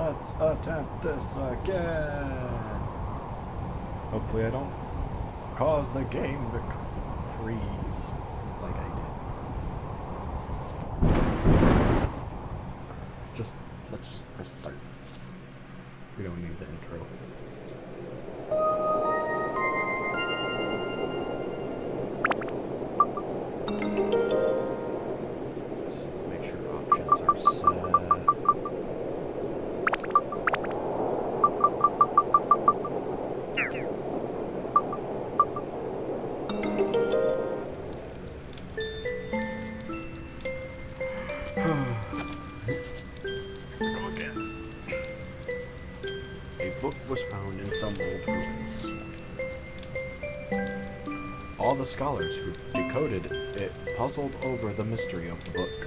Let's attempt this again. Hopefully I don't cause the game to freeze like I did. Let's just press start. We don't need the intro. Just make sure options are set. Go again. A book was found in some old ruins. All the scholars who decoded it puzzled over the mystery of the book.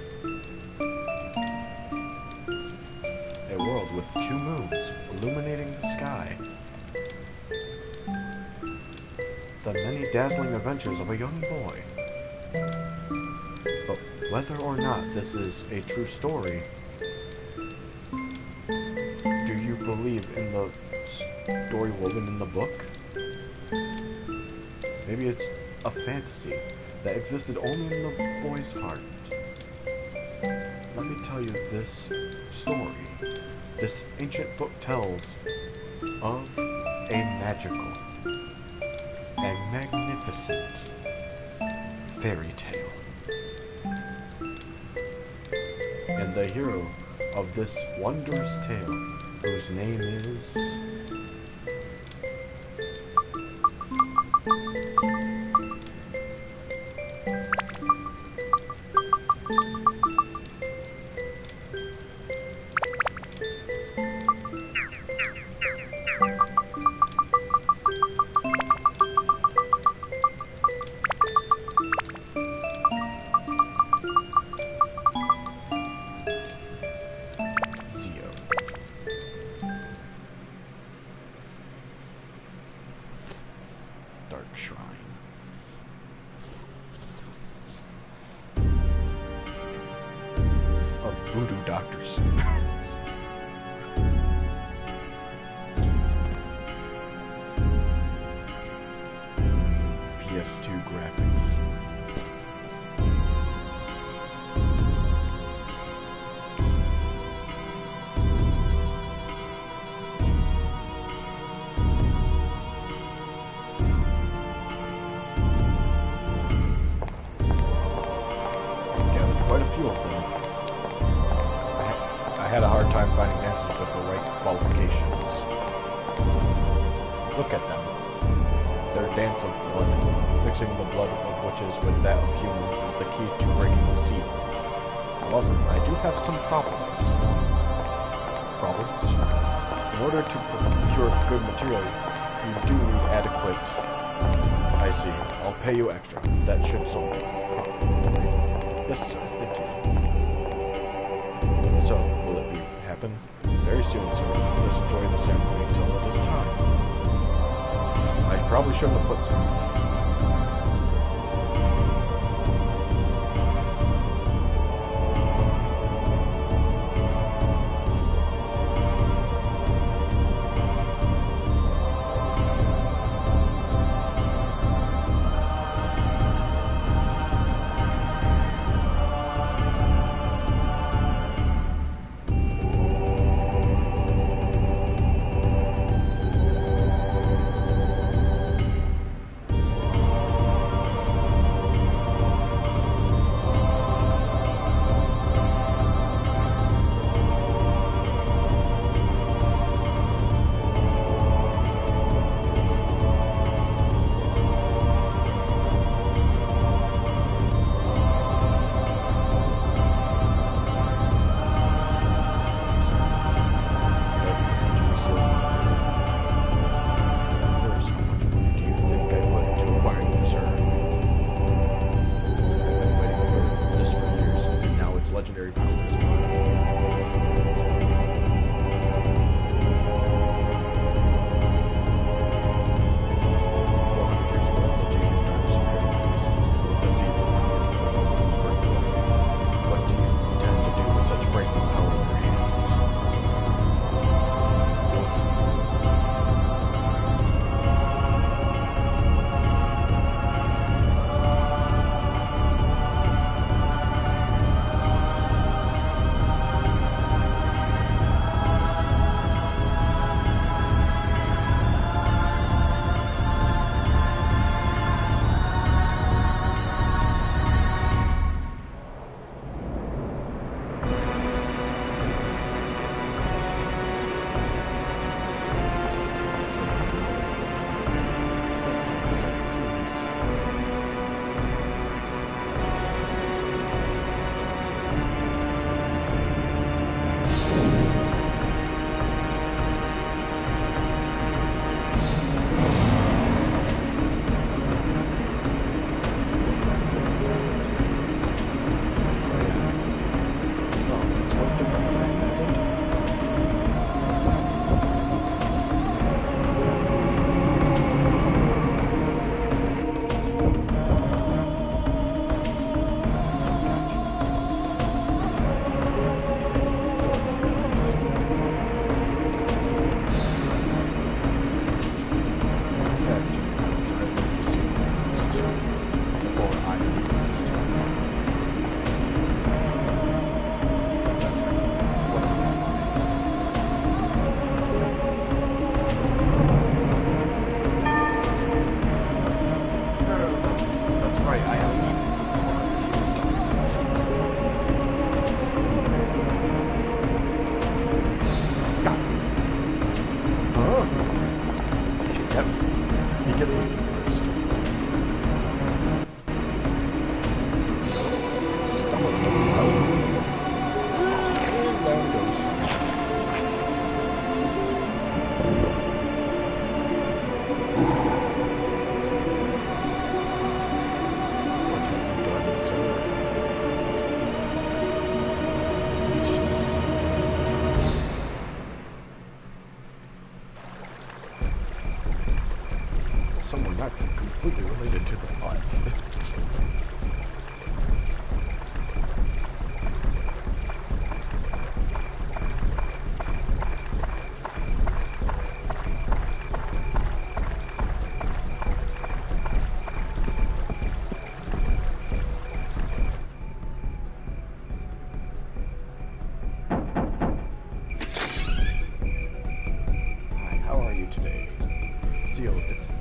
A world with 2 moons illuminating the sky. The many dazzling adventures of a young boy. But whether or not this is a true story, do you believe in the story woven in the book? Maybe it's a fantasy that existed only in the boy's heart. Let me tell you this story. This ancient book tells of a magical and magnificent fairy tale. And the hero of this wondrous tale, whose name is... Dark Shrine. Of voodoo doctors. PS2 graphics. Quite a few of them. I had a hard time finding answers with the right qualifications. Look at them. Their dance of blood. Mixing the blood of witches with that of humans is the key to breaking the seal. However, I do have some problems. In order to procure good material, you do need adequate... I see. I'll pay you extra. That should solve it. Yes, sir. Thank you. So, will it happen? Very soon, sir. Let's enjoy the ceremony until it is time. I probably shouldn't have put some...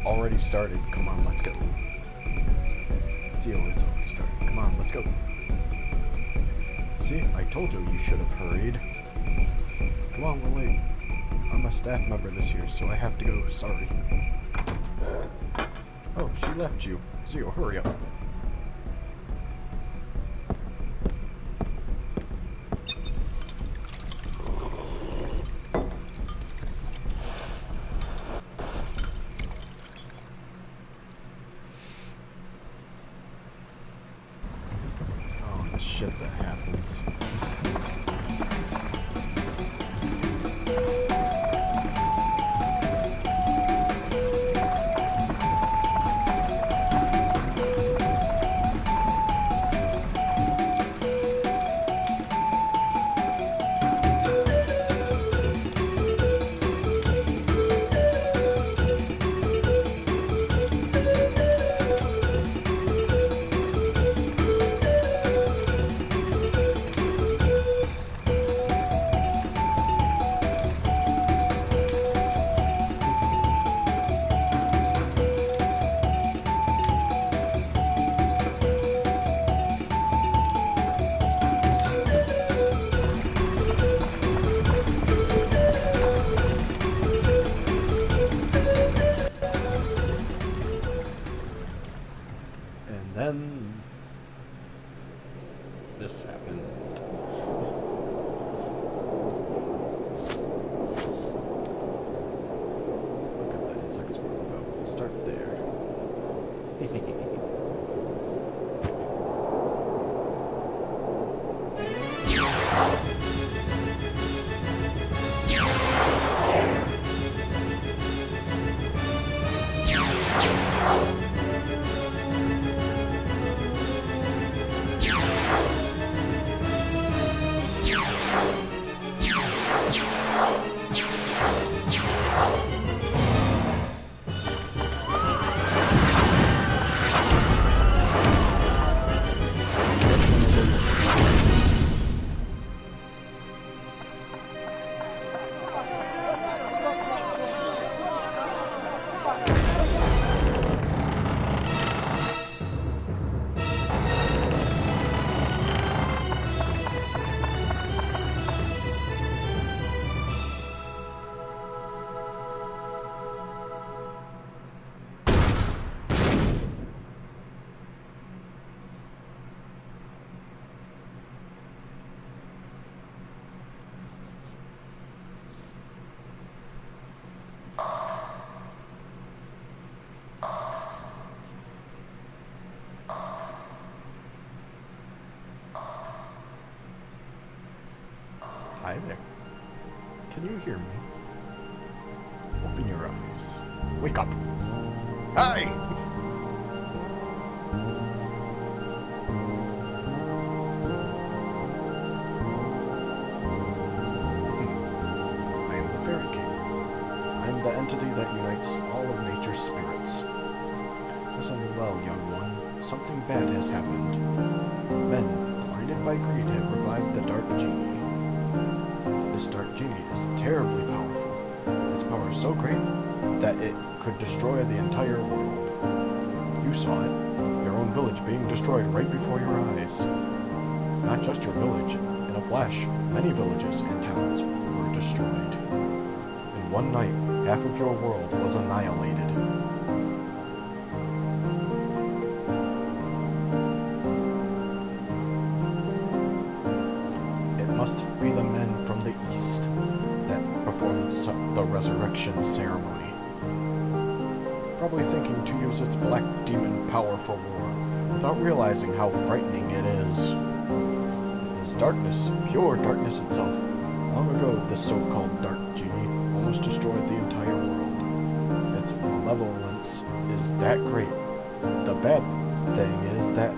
already started. Come on, let's go. Zio, it's already started. Come on, let's go. See, I told you you should have hurried. Come on, we're late. I'm a staff member this year, so I have to go. Sorry. Oh, she left you. Zio, hurry up. Oh, the shit that happens. And then this happened. Look at the insects world. Start there. Hi there. Can you hear me? Open your eyes. Wake up. Hi! I am the Fairy King. I am the entity that unites all of nature's spirits. Listen well, young one. Something bad has happened. Men, blinded by greed, have revived the Dark Genie. This Dark Genie is terribly powerful. Its power is so great that it could destroy the entire world. You saw it, your own village being destroyed right before your eyes. Not just your village. In a flash, many villages and towns were destroyed. In one night, half of your world was annihilated. Be the men from the east that performed the resurrection ceremony. Probably thinking to use its black demon power for war, without realizing how frightening it is. It is darkness, pure darkness itself. Long ago, this so-called Dark Genie almost destroyed the entire world. Its malevolence is that great. The bad thing is that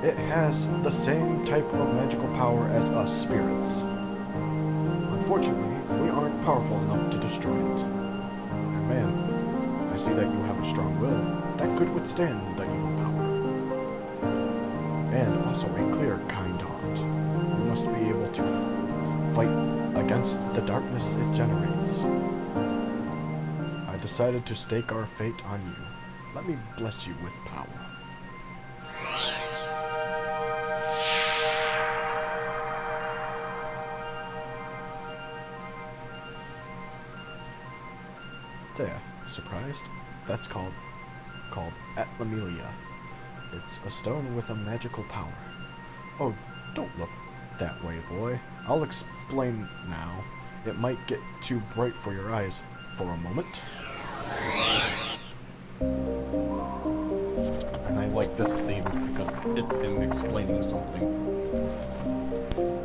it has the same type of magical power as us spirits. Unfortunately, we aren't powerful enough to destroy it. And man, I see that you have a strong will that could withstand the evil power. And also a clear, kind heart. You must be able to fight against the darkness it generates. I decided to stake our fate on you. Let me bless you with power. There, surprised? That's called Atlamelia. It's a stone with a magical power. Oh, don't look that way, boy. I'll explain now. It might get too bright for your eyes for a moment. And I like this theme because it's him explaining something.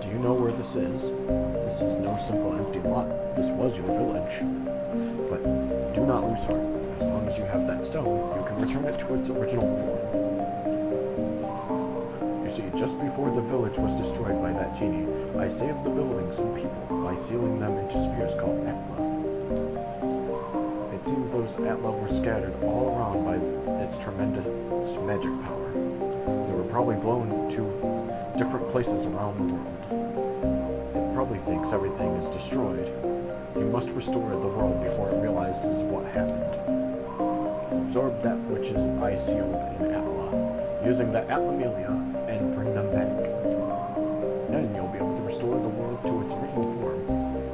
Do you know where this is? This is no simple empty lot. This was your village. But do not lose heart. As long as you have that stone, you can return it to its original form. You see, just before the village was destroyed by that genie, I saved the buildings and people by sealing them into spheres called Atla. It seems those Atla were scattered all around by its tremendous magic power. They were probably blown to different places around the world. It probably thinks everything is destroyed. You must restore the world before it realizes what happened. Absorb that which I sealed in Atla, using the Atlamelia, and bring them back. Then you'll be able to restore the world to its original form.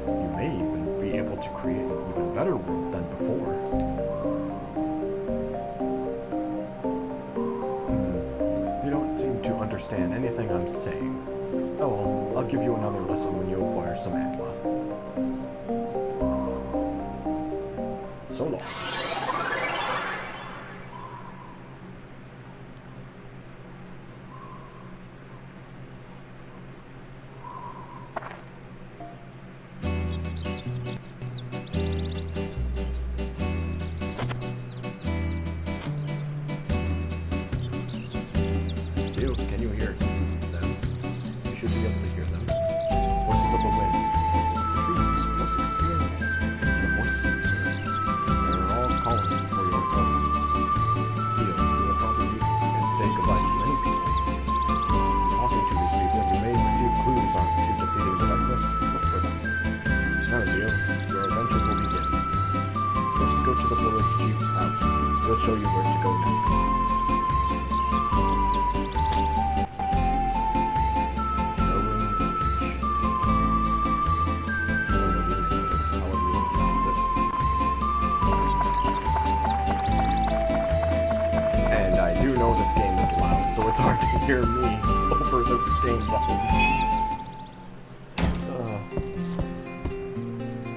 You may even be able to create an even better world than before. You don't seem to understand anything I'm saying. Oh well, I'll give you another lesson when you acquire some Atla. So long. Can you hear them? You should be able to hear them. Voices of the wind, voices of the trees, voices of the air, the voices of the earth. They're all calling for your help. Theo, you will probably meet and say goodbye to many people. Talking to these people, you may receive clues on to defeating the darkness. Look for them. Now, Theo, your adventure will begin. First, go to the village chief's house. He'll show you where to go next. It's hard to hear me over the game volume.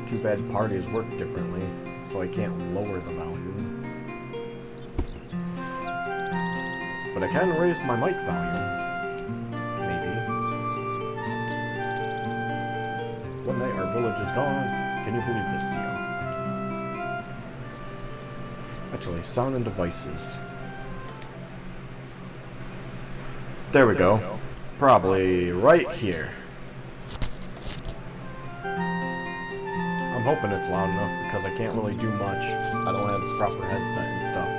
Too bad parties work differently, so I can't lower the volume. But I can raise my mic volume. Maybe. One night our village is gone. Can you believe this, Theo? Actually, sound and devices. There we go. Probably right here. I'm hoping it's loud enough because I can't really do much. I don't have a proper headset and stuff.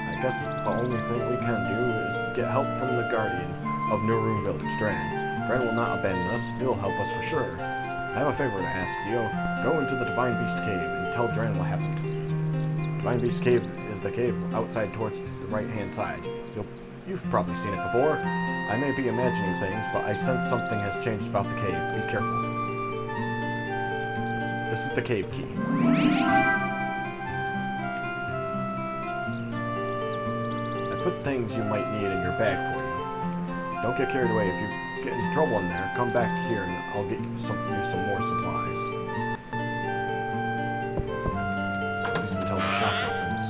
I guess the only thing we can do is get help from the guardian of Nurune Village, Dran. Dran will not abandon us. He'll help us for sure. I have a favor to ask, Zio. Go into the Divine Beast Cave and tell Dran what happened. Divine Beast Cave is the cave outside towards the right-hand side. You've probably seen it before. I may be imagining things, but I sense something has changed about the cave. Be careful. This is the cave key. I put things you might need in your bag for you. Don't get carried away. If you get into trouble in there, come back here and I'll get you some more supplies. At least until the shop opens.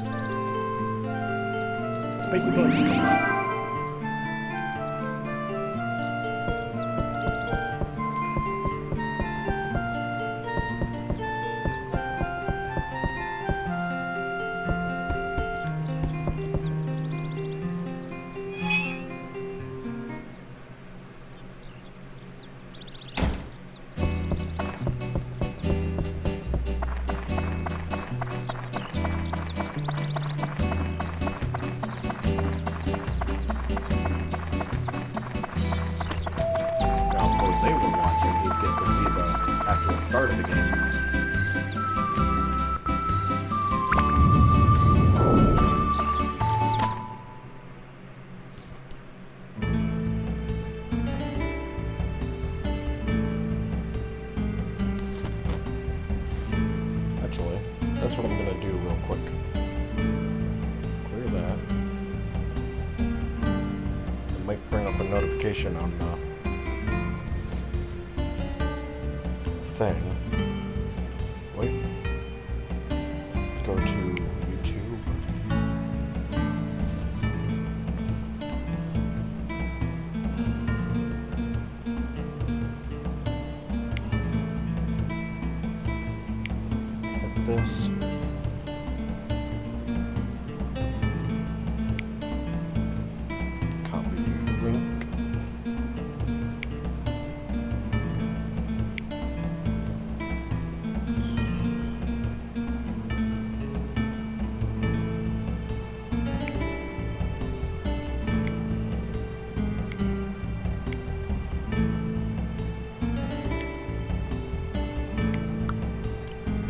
Let's make you bugs come out. up a notification on the thing. Wait. Go to YouTube. Hit this. Copy link.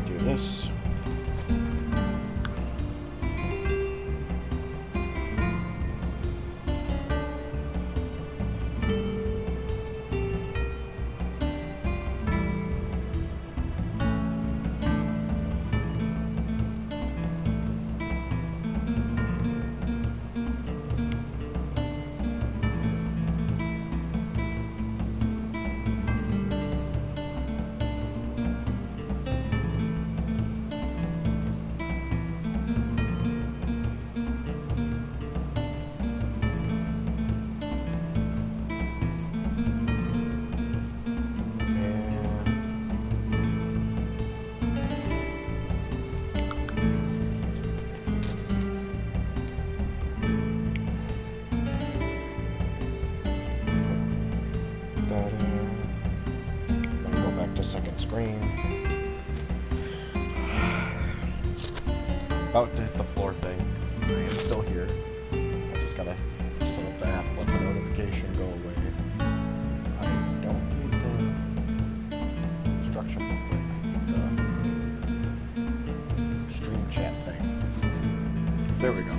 Do this. Second screen. About to hit the floor thing. I am still here. I just gotta set up the app, let the notification go away. I don't need the instruction booklet. The stream chat thing. There we go.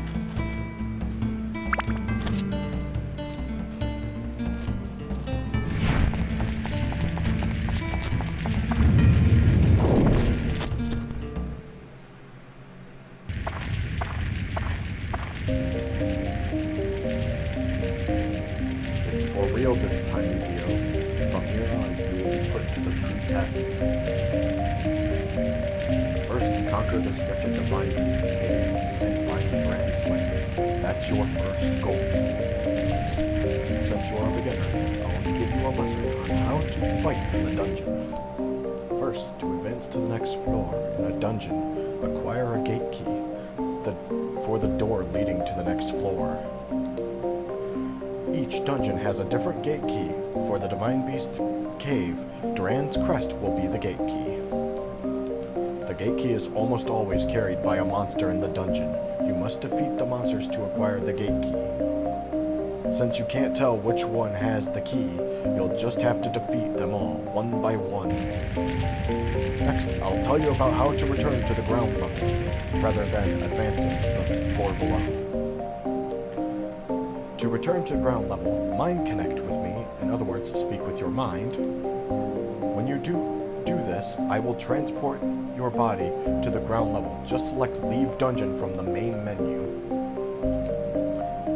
It's for real this time, Ezio. From here on, you will be put to the true test. First, conquer this wretched divine beast's cave and find Dran Slayer. That's your first goal. Since you are a beginner, I will give you a lesson on how to fight in the dungeon. First, to advance to the next floor in a dungeon, acquire a gate key for the door leading to the next floor. Each dungeon has a different gate key. For the Divine Beast's cave, Dran's Crest will be the gate key. The gate key is almost always carried by a monster in the dungeon. You must defeat the monsters to acquire the gate key. Since you can't tell which one has the key, you'll just have to defeat them all, one by one. Next, I'll tell you about how to return to the ground level, rather than advancing to the floor below. To return to ground level, mind connect with me, in other words, speak with your mind. When you do this, I will transport your body to the ground level. Just select Leave Dungeon from the main menu.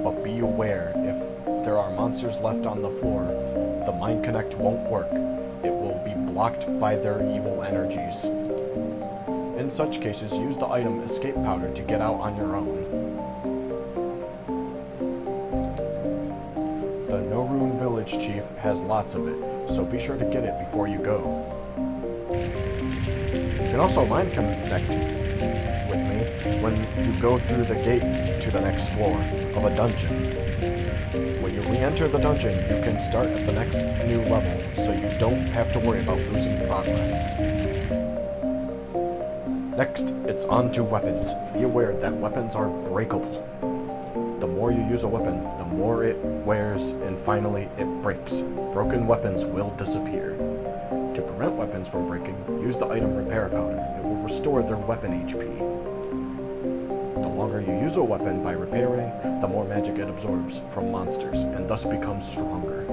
But be aware, if there are monsters left on the floor, the mind connect won't work. It will be blocked by their evil energies. In such cases, use the item Escape Powder to get out on your own. The Norune Village Chief has lots of it, so be sure to get it before you go. You can also mind connect with me when you go through the gate to the next floor of a dungeon. When you re-enter the dungeon, you can start at the next new level, so you don't have to worry about losing progress. Next, it's on to weapons. Be aware that weapons are breakable. The more you use a weapon, the more it wears, and finally, it breaks. Broken weapons will disappear. To prevent weapons from breaking, use the item Repair Powder. It will restore their weapon HP. The longer you use a weapon by repairing, the more magic it absorbs from monsters, and thus becomes stronger.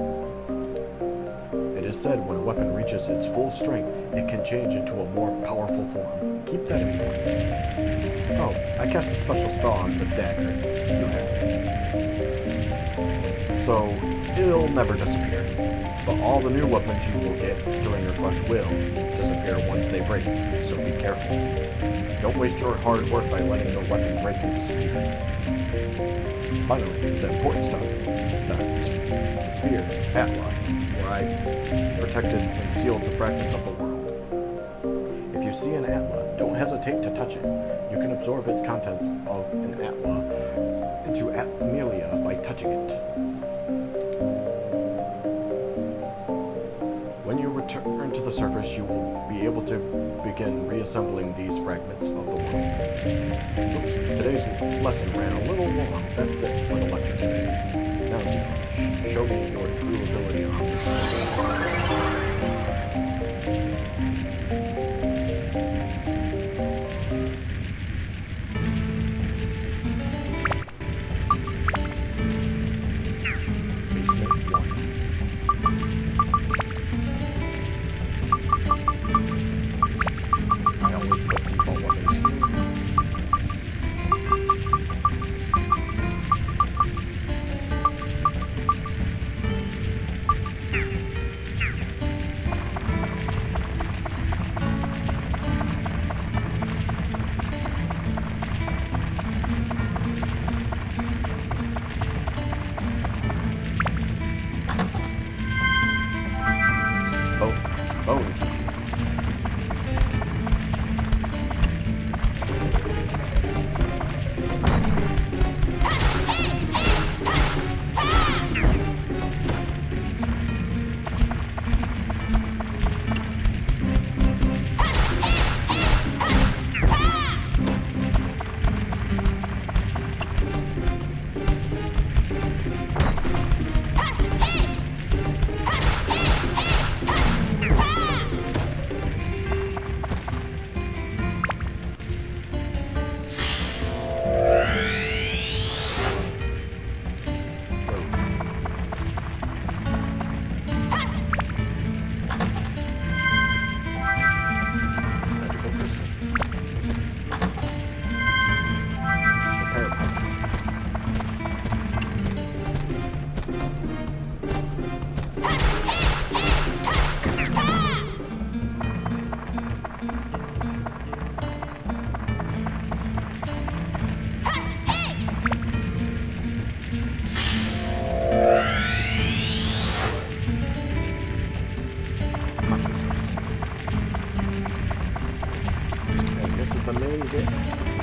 It is said when a weapon reaches its full strength, it can change into a more powerful form. Keep that in mind. Oh, I cast a special spell on the dagger you have. so it'll never disappear. But all the new weapons you will get during your quest will disappear once they break, so be careful. Don't waste your hard work by letting your weapon break and disappear. Finally, the important stuff. That's the sphere, Atla, where I protected and sealed the fragments of the world. If you see an Atla, don't hesitate to touch it. You can absorb its contents of an Atla into Amelia by touching it. When you return to the surface, you will be able to begin reassembling these fragments of the world. Oops, today's lesson ran a little long. That's it for the lecture today. Now, show me your true ability on this.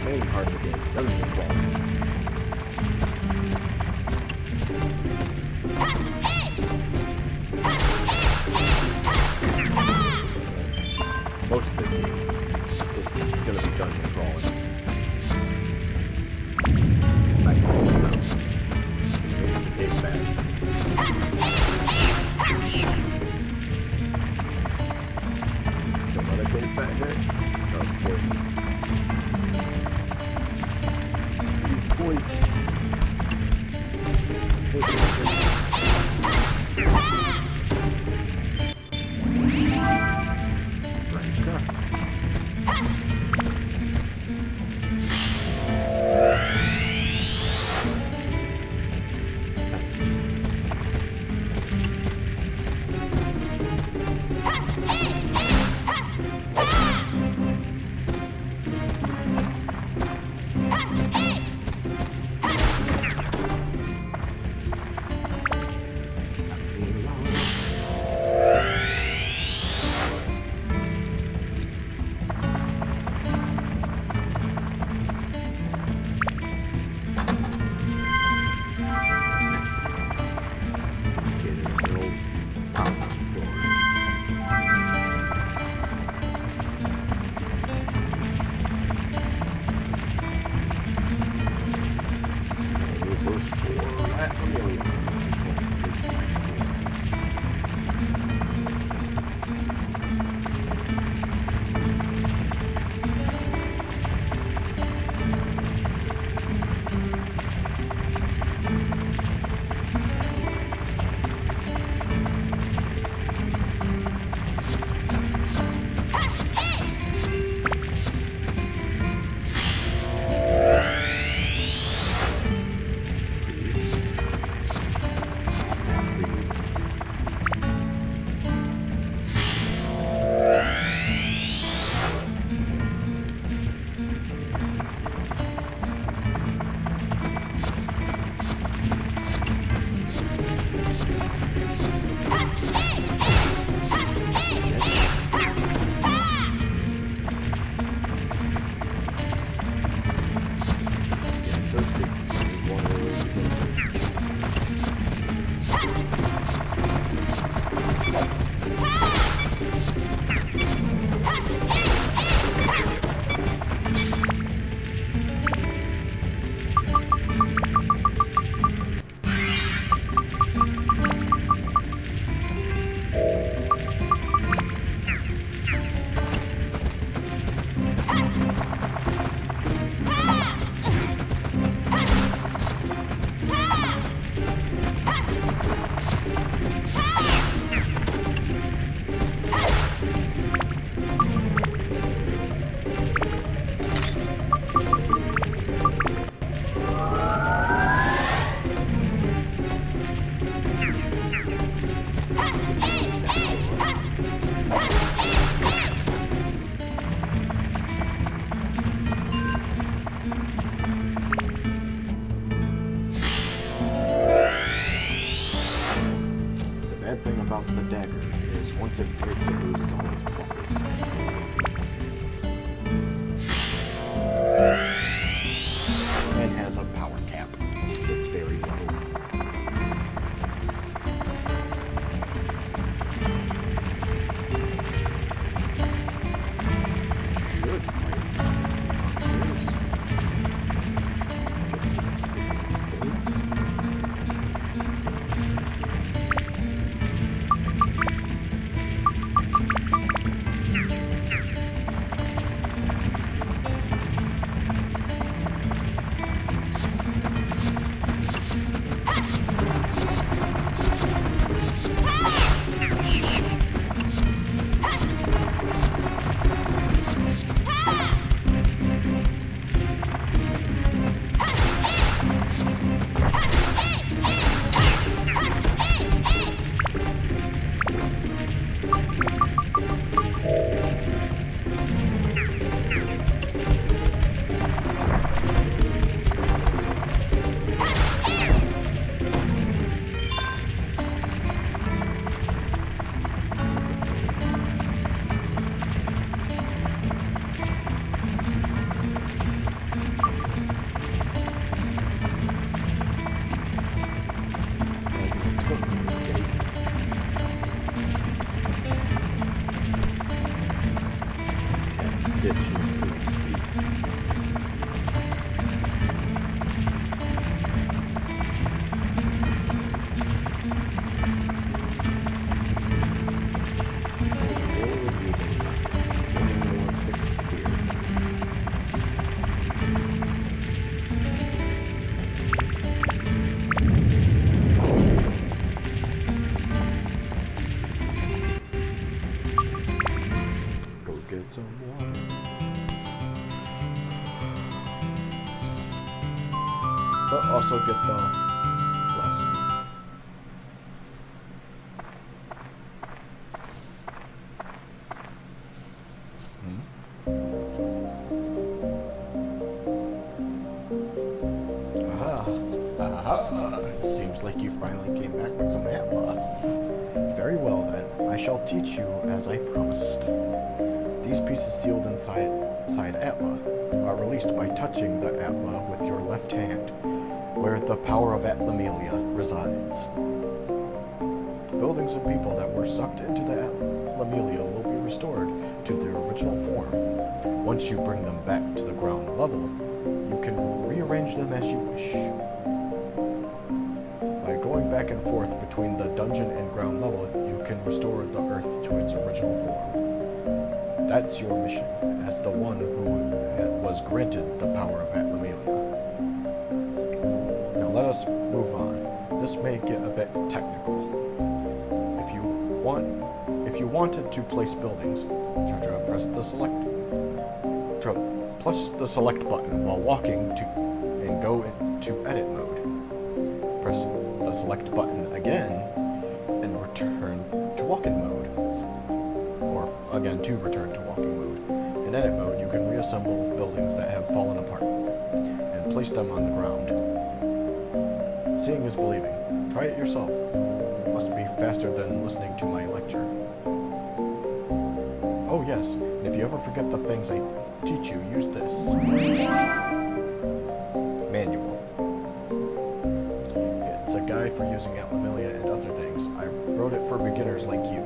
Main part of the game. Dungeon crawling. Most of the game is going to be dungeon crawling. Back to the house. Maybe the case back. Don't let it get back there. Of course. Poison. Right across. the dagger is once it breaks, it loses all its pluses and has a power cap. It's very low. But also get the lesson. Seems like you finally came back with some Atla. Very well then, I shall teach you as I promised. These pieces sealed inside Atla are released by touching the Atla with your left hand, where the power of Atlamelia resides. Buildings and people that were sucked into the Atlamelia will be restored to their original form. Once you bring them back to the ground level, you can rearrange them as you wish. By going back and forth between the dungeon and ground level, you can restore the Earth to its original form. That's your mission, as the one who was granted the power of Atlamelia. Now let us move on. This may get a bit technical. If you wanted to place buildings, press the select button while walking and go into edit mode. Press the select button again and return to walking mode. Or again to return to walking mode. In edit mode, you can reassemble buildings that have fallen apart and place them on the ground. Seeing is believing. Try it yourself. It must be faster than listening to my lecture. Oh yes, and if you ever forget the things I teach you, use this. Manual. It's a guide for using Atlamelia and other things. I wrote it for beginners like you.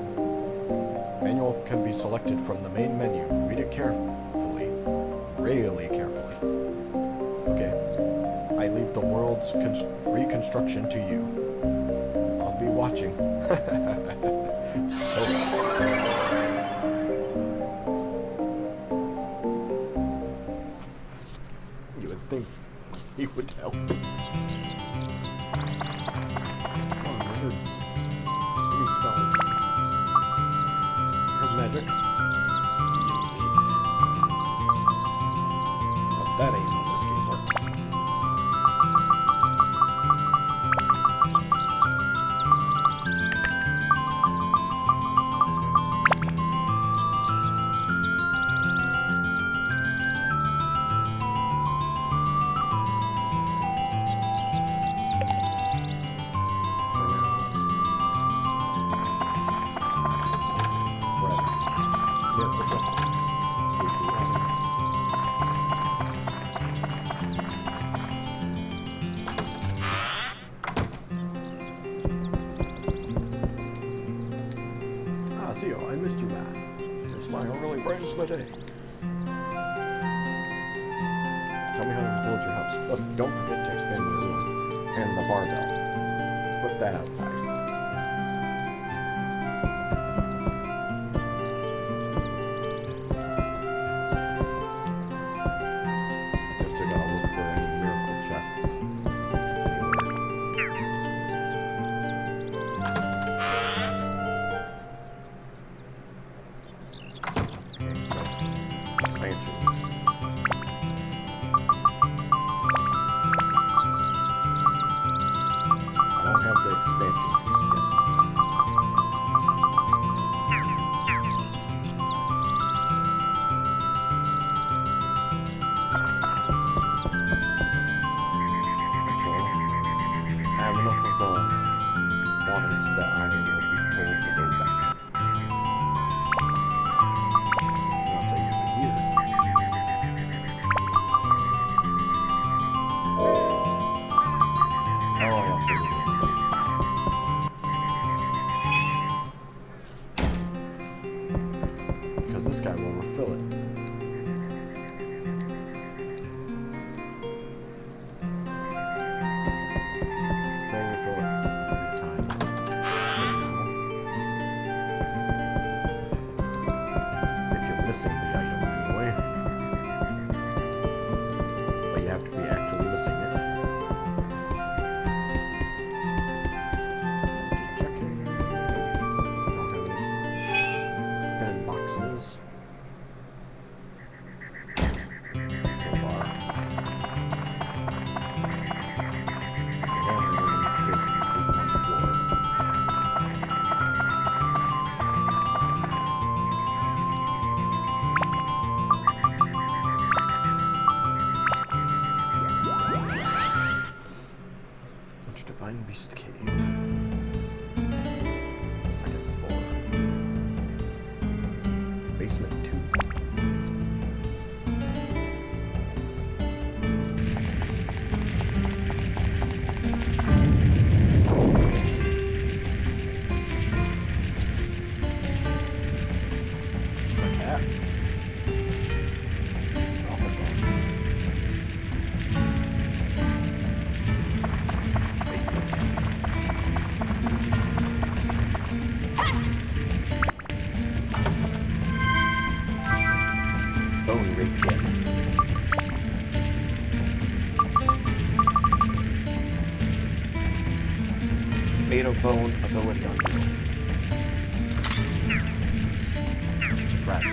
Manual can be selected from the main menu. Read it carefully. Really carefully. Okay. I leave the world's reconstruction to you. I'll be watching. You would think he would help. Come on, dude. Give me spells. Magic. Oh, that ain't how this game works. brightens my day. Tell me how to build your house. Oh, don't forget to expand the room. And the barbell. Put that outside. Guess I gotta look for any miracle chests. Expansions. I don't have the expansion piece yet. Well, I have enough of the waters that I will be told to go back. Once I use it here. Oh, I'll figure it out. Because this guy will refill it. They refill it every time. If you're missing the item anyway. But you have to be actually missing it. Checking. Don't have any pen boxes. So far. And we're going to create one floor. Into Divine Beast Cave. Second floor. Basement 2. The cat. All the bones. Basement 2. Bone rapier. Made of bone, ability unknown. Scratch.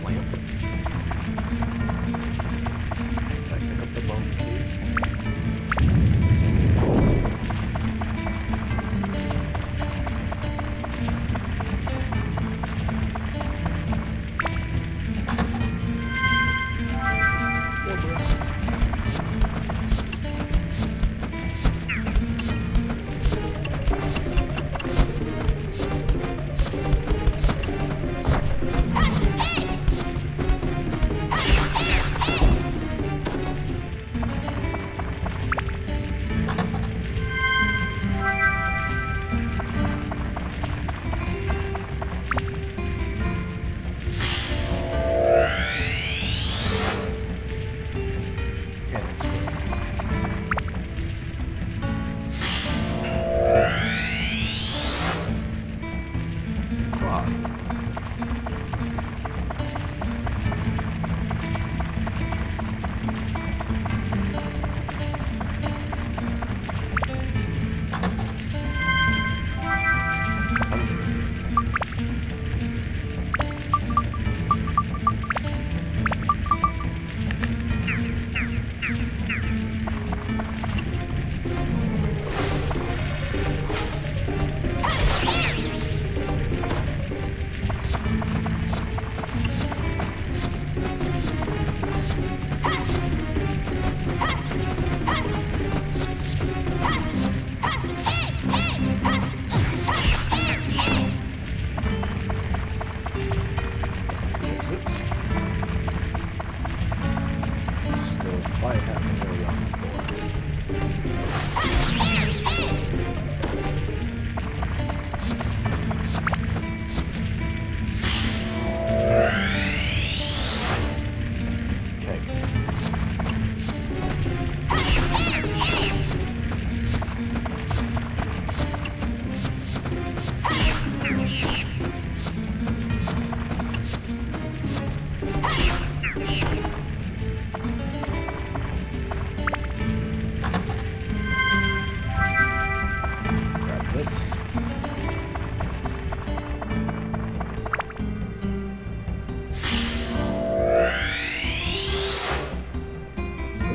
Lamp. Can I pick up the bone key? More bricks.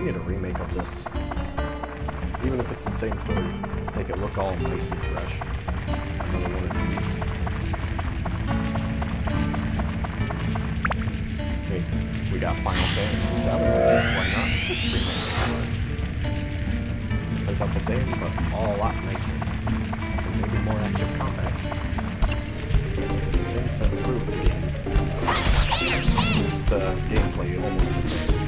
need a remake of this. Even if it's the same story, make it look all nice and fresh. Another one of these. I mean, we got Final Fantasy VII. Why not? Just remake it. It's not the same, but all a lot nicer. And maybe more active combat. Things to improve the game. The gameplay almost the same.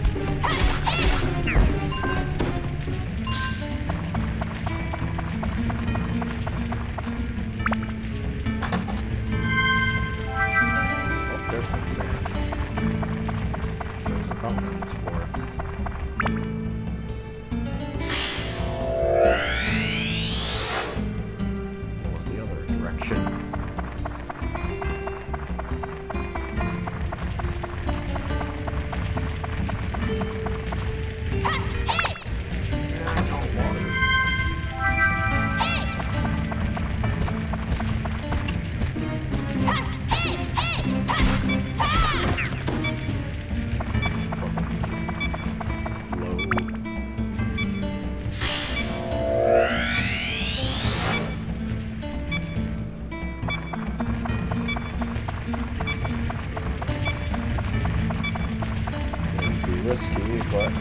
Risky, but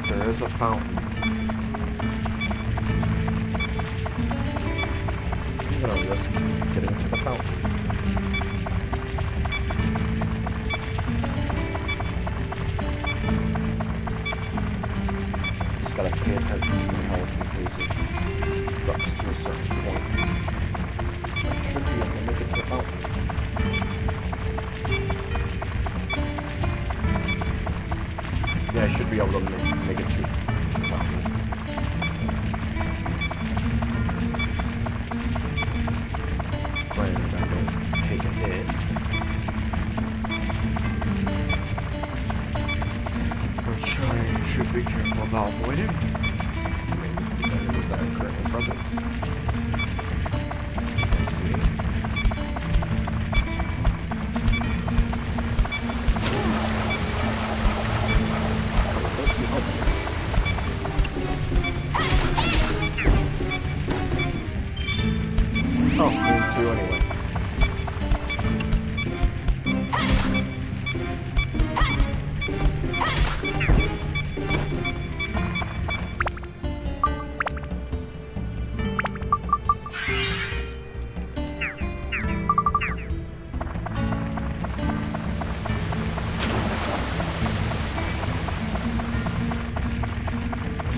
there is a fountain. I'm gonna risk getting to the fountain. Just gotta pay attention to my health in case it drops to a certain point. I should be able to make it to the fountain. Yeah, I should be able to make it to the fountain. Granted, I don't take a hit. Which I should be careful about avoiding. I mean, the enemies that are currently present. Let's see. Oh, me too anyway.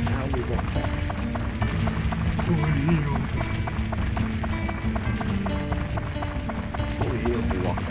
Now we walk back. Fully healed. Fully healed, we walk back.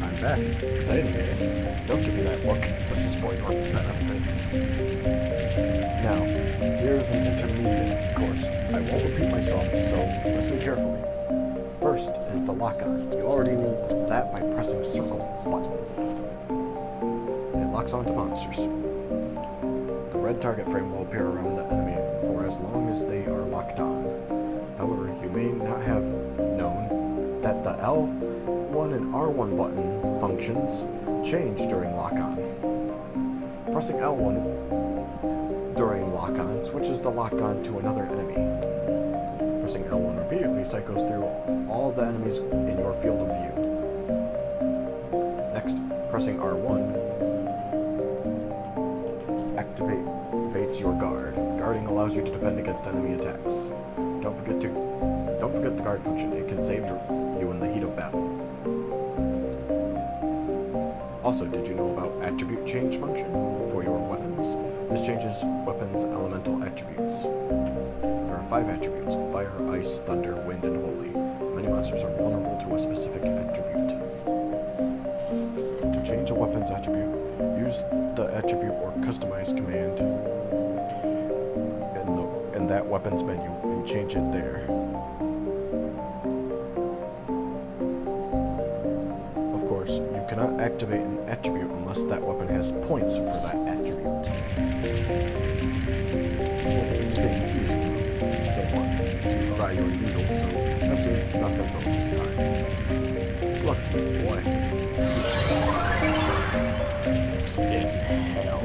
I'm back. Exciting game. Don't give me that look. This is for your benefit. Now, here's an intermediate course. I won't repeat myself, so listen carefully. First is the lock-on. You already knew that by pressing circle button. It locks onto monsters. The red target frame will appear around the enemy for as long as they are locked on. However, you may not have known that the L1 and R1 button functions change during lock-on. Pressing L1 during lock-on switches the lock-on to another enemy. Pressing L1 repeatedly cycles through all the enemies in your field of view. Next, pressing R1 activates your guard. Guarding allows you to defend against enemy attacks. Don't forget the guard function. It can save you in the heat of battle. Also, did you know about attribute change function for your weapons? This changes weapons' elemental attributes. 5 attributes: fire, ice, thunder, wind, and holy. Many monsters are vulnerable to a specific attribute. To change a weapon's attribute, use the attribute or customize command in that weapon's menu and change it there. Of course, you cannot activate an attribute unless that weapon has points for that attribute. To fry your noodles, so absolutely nothing wrong this time. Good luck to you, boy. In hell.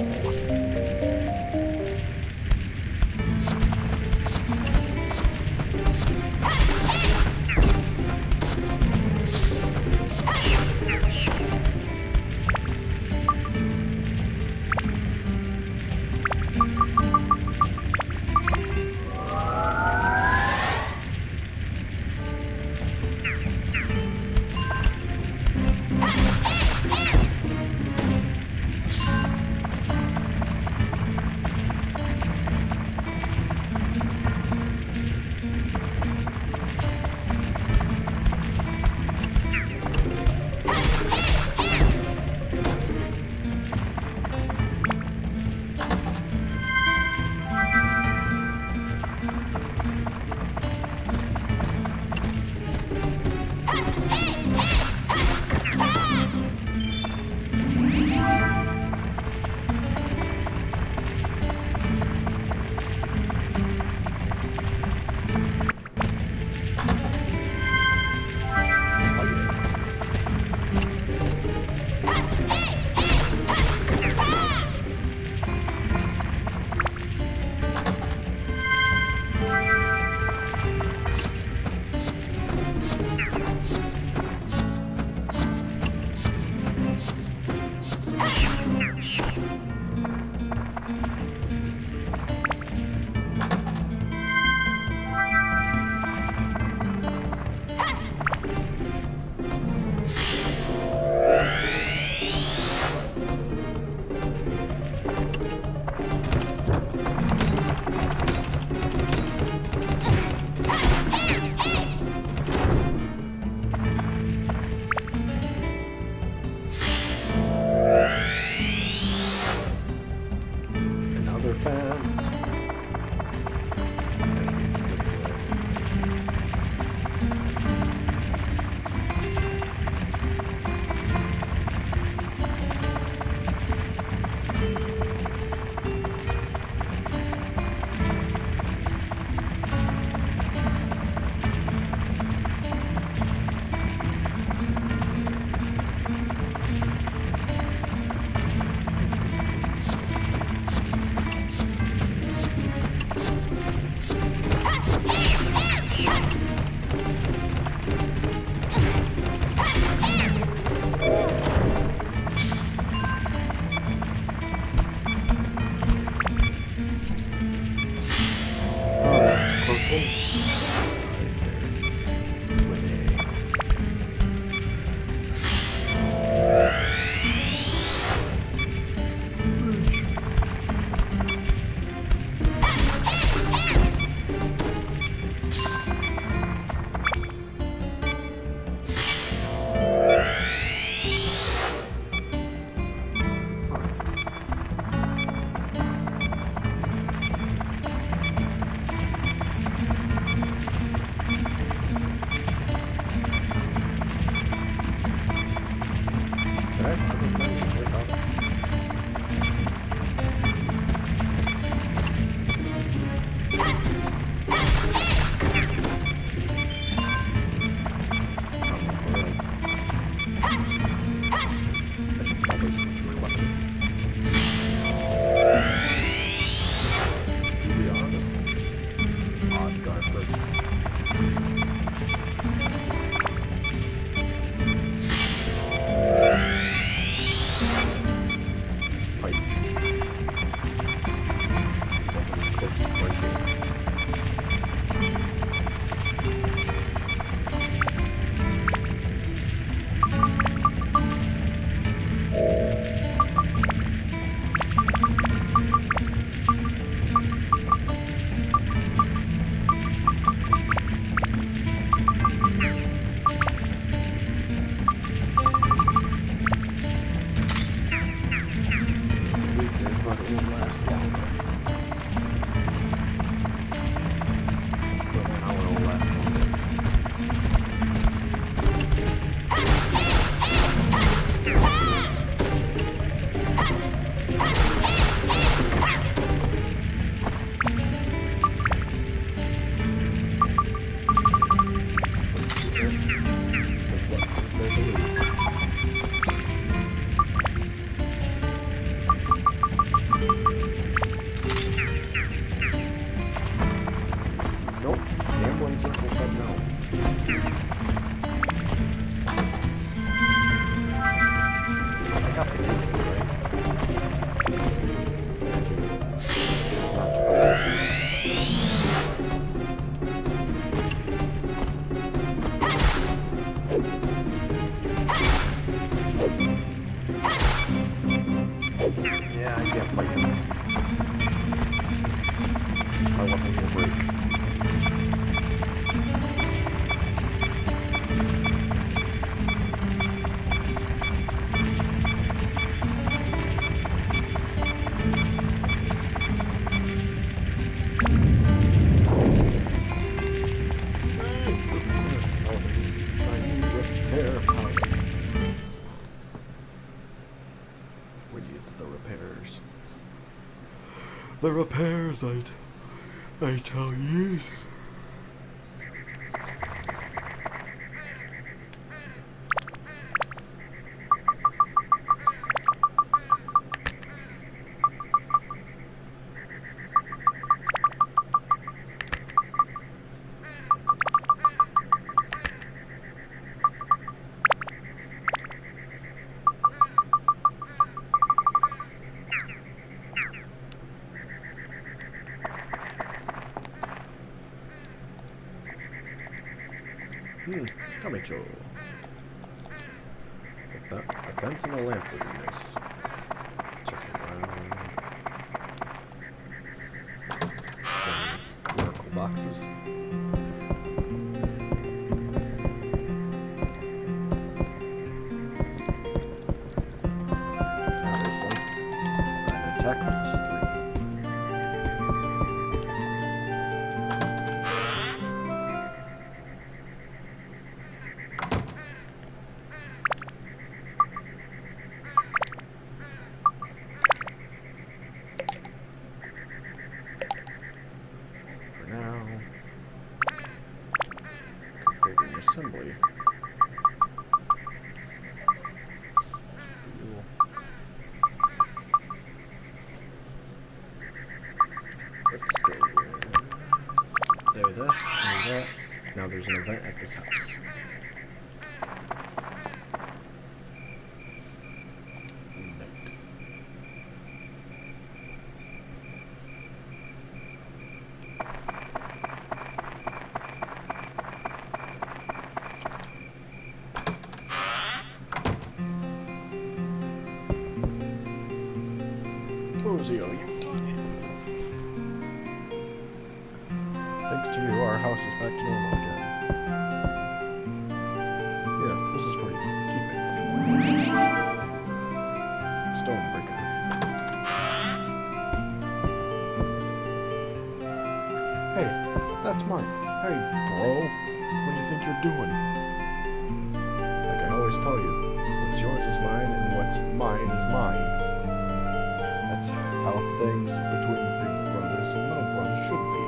Nope. Gambling circle said no. I got the key, right? Yeah, I can't fight him. My weapons will break. The repairs, I tell you. Kamicho. A fence and a lamp would be nice. Check it around. Some oracle boxes. There's one. An attack plus 3. Assembly. Let's go there, this, and that. Now there's an event at this house. Ozio, you've done it. Thanks to you, our house is back to normal again. Here, this is for you. Keep it. Stonebreaker. Hey, that's mine. Hey, bro. What do you think you're doing? Like I always tell you, what's yours is mine, and what's mine is mine. That's how things between big brothers and little brothers should be.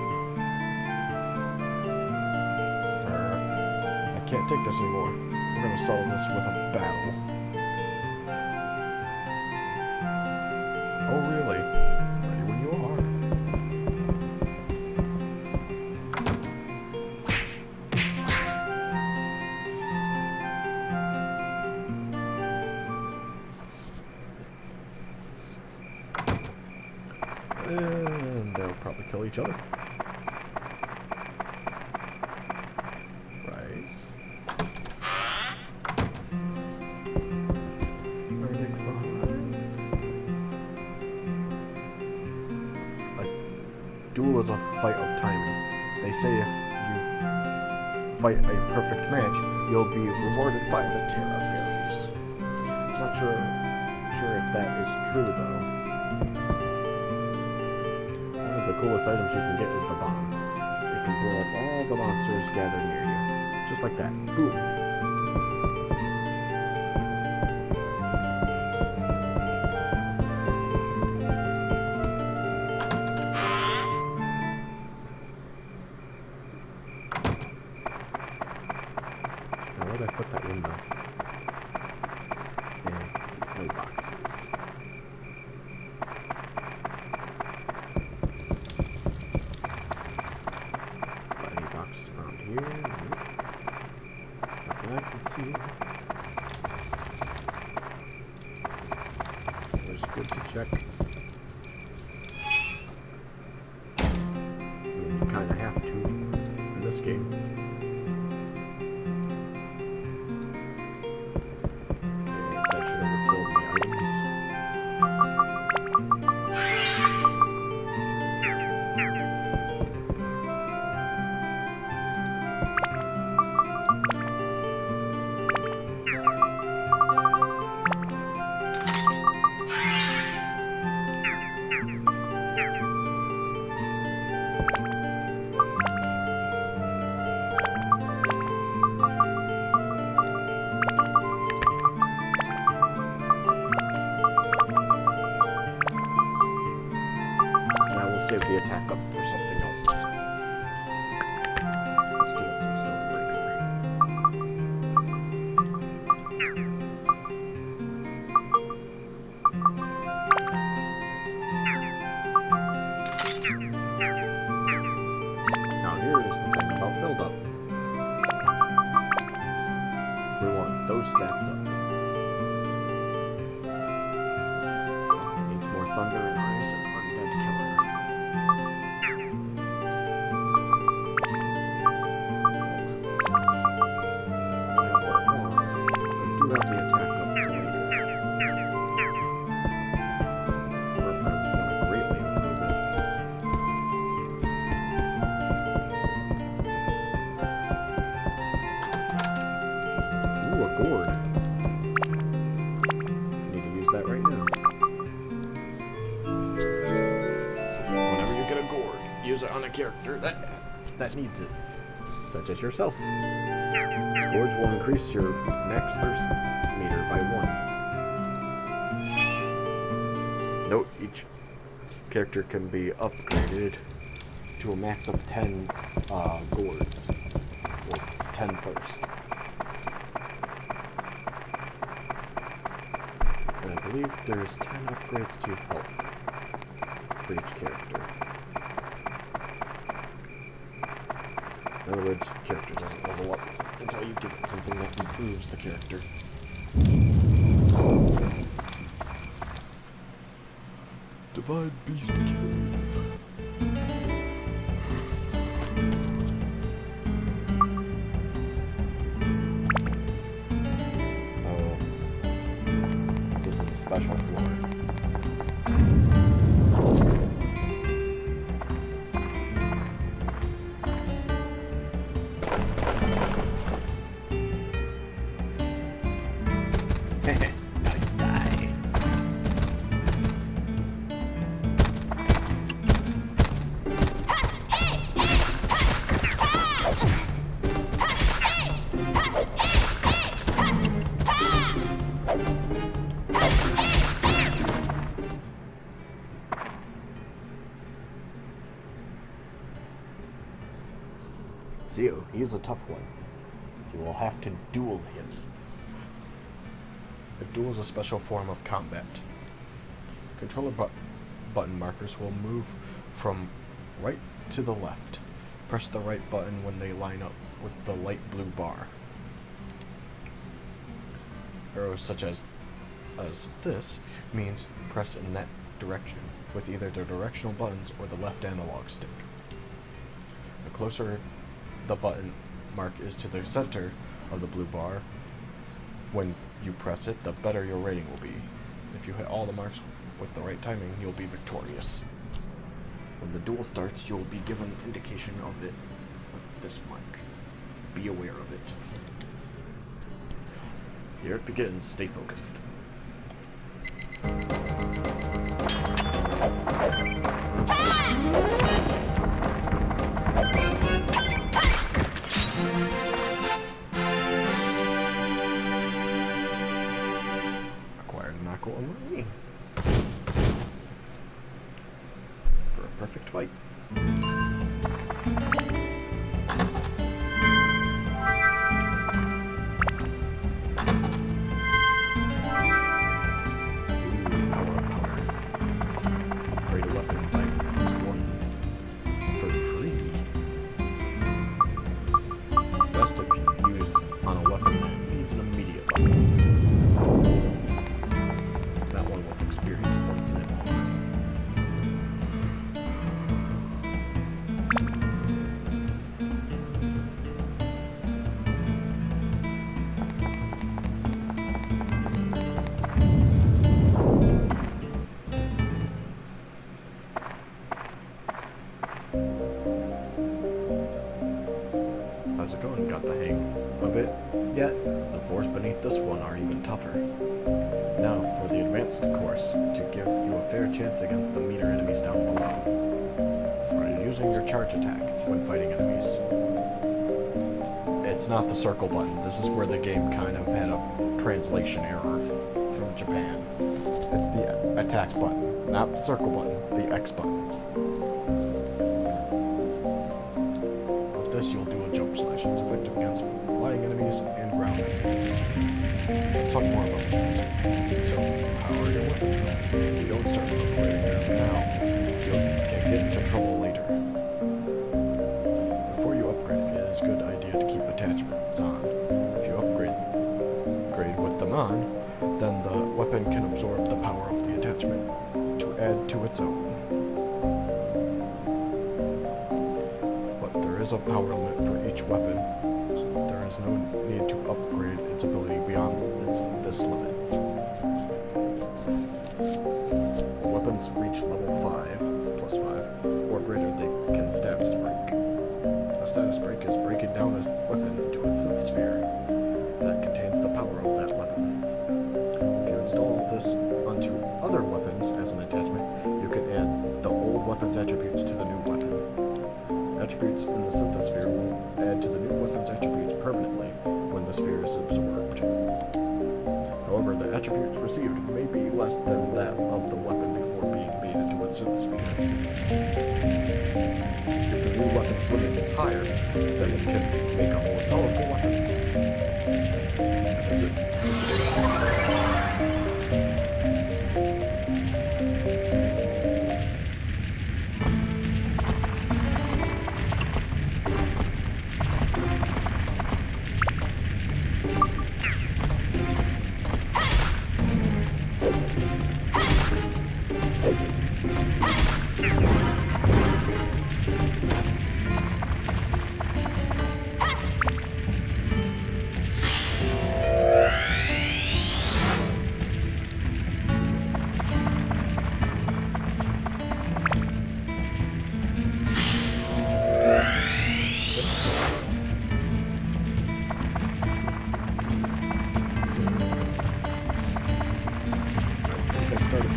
I can't take this anymore. We're gonna settle this with a battle. Oh really? Ready when you are. And they'll probably kill each other. Right. Everything's fine. A duel is a fight of timing. They say if you fight a perfect match, you'll be rewarded by the Terra Berries. Not sure if that is true though. The coolest items you can get is the bomb. It can blow up all the monsters gathered near you. Just like that. Boom. Now where did I put that window? In no boxes. It's good to check. You kind of have to in this game. Okay, that should have filled my items. Save the attack up for something else. Let's give it some Stonebreaker. Now here's the thing about build-up. We want those stats up. Needs more Thunder and Ice and Undead Killer. Gourd. I need to use that right now. Whenever you get a gourd, use it on a character that needs it, such as yourself. Gourds will increase your max thirst meter by 1. Note, each character can be upgraded to a max of 10 gourds, or 10 thirst. And I believe there's 10 upgrades to health for each character. In other words, the character doesn't level up until you give it something that improves the character. Divine Beast Cave. Special floor. Now you die. Zio, he's a tough one. You will have to duel him. A duel is a special form of combat. Controller button markers will move from right to the left. Press the right button when they line up with the light blue bar. Arrows such as this means press in that direction with either the directional buttons or the left analog stick. The closer the button mark is to the center of the blue bar when you press it, the better your rating will be. If you hit all the marks with the right timing, you'll be victorious. When the duel starts, you'll be given an indication of it with this mark. Be aware of it. Here it begins. Stay focused. Acquired an Aqua Marine for a perfect fight. years ago and got the hang of it yet, the floors beneath this one are even tougher. Now, for the advanced course, to give you a fair chance against the meaner enemies down below. Are you using your charge attack when fighting enemies? It's not the circle button. This is where the game kind of had a translation error from Japan. It's the attack button, not the circle button, the X button. With this, you'll do a jump slash. It's effective against flying enemies and ground enemies. Let's talk more about these. So, how are your weapons running? If you don't start upgrading them now, you can get into trouble later. Before you upgrade, it is a good idea to keep attachments on. If you upgrade with them on, then the weapon can absorb the power of the attachment to add to its own. But there is a power limit for each weapon, so there is no need to upgrade its ability beyond this limit. Weapons reach level 5, plus 5, or greater, they can status break. A status break is breaking down a weapon into a synth sphere that contains the power of that weapon. If you install this onto other weapons as an attachment, you can add the old weapon's attributes to the new weapon. Attributes in the synthesphere will add to the new weapon's attributes permanently when the sphere is absorbed. However, the attributes received may be less than that of the weapon before being made into a synthesphere. If the new weapon's limit is higher, then it can make a more powerful weapon. Is it?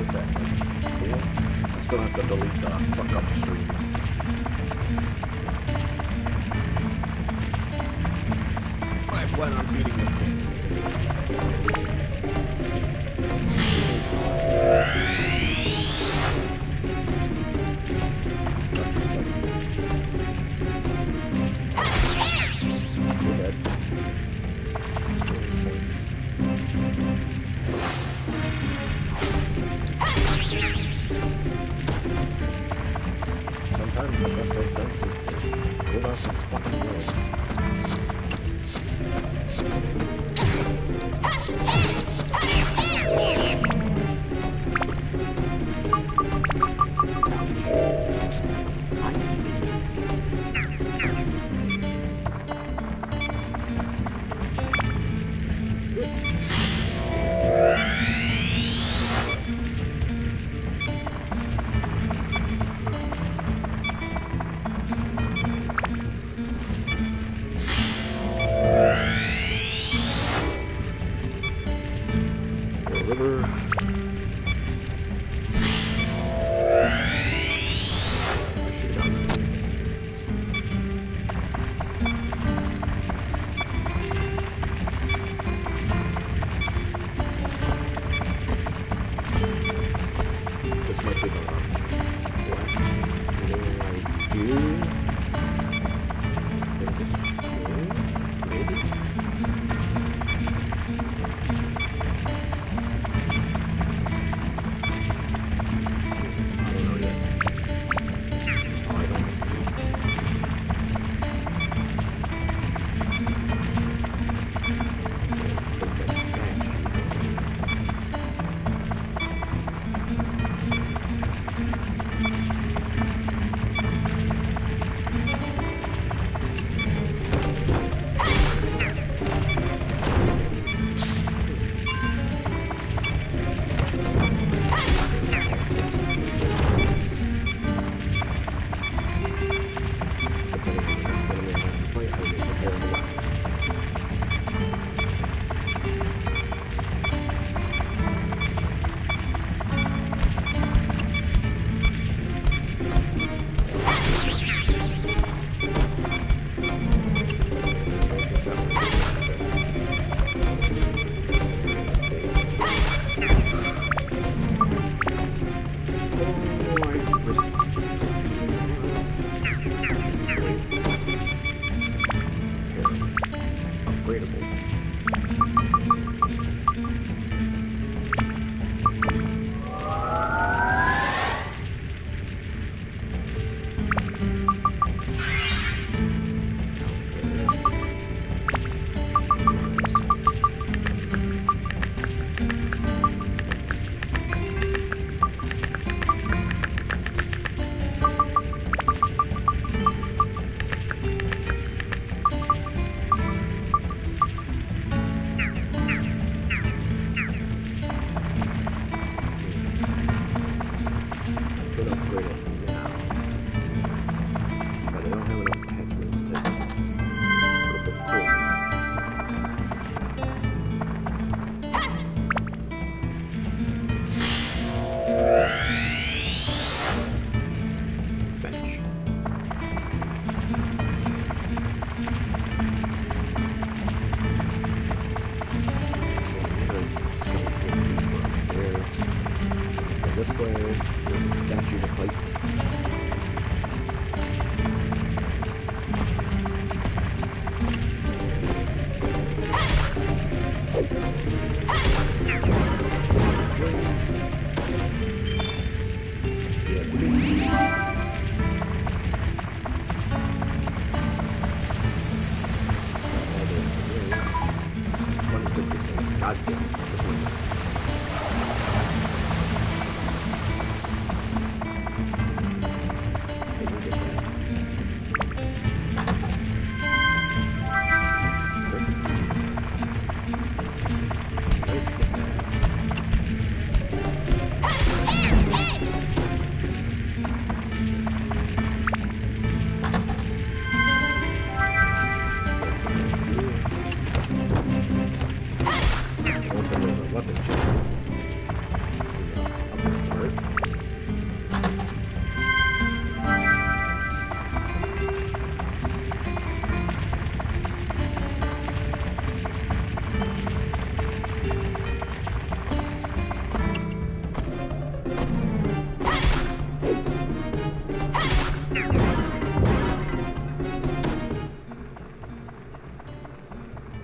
I still have to delete the fuck up stream. I plan on beating this game. Sometimes the best defense is to live off this fucking world.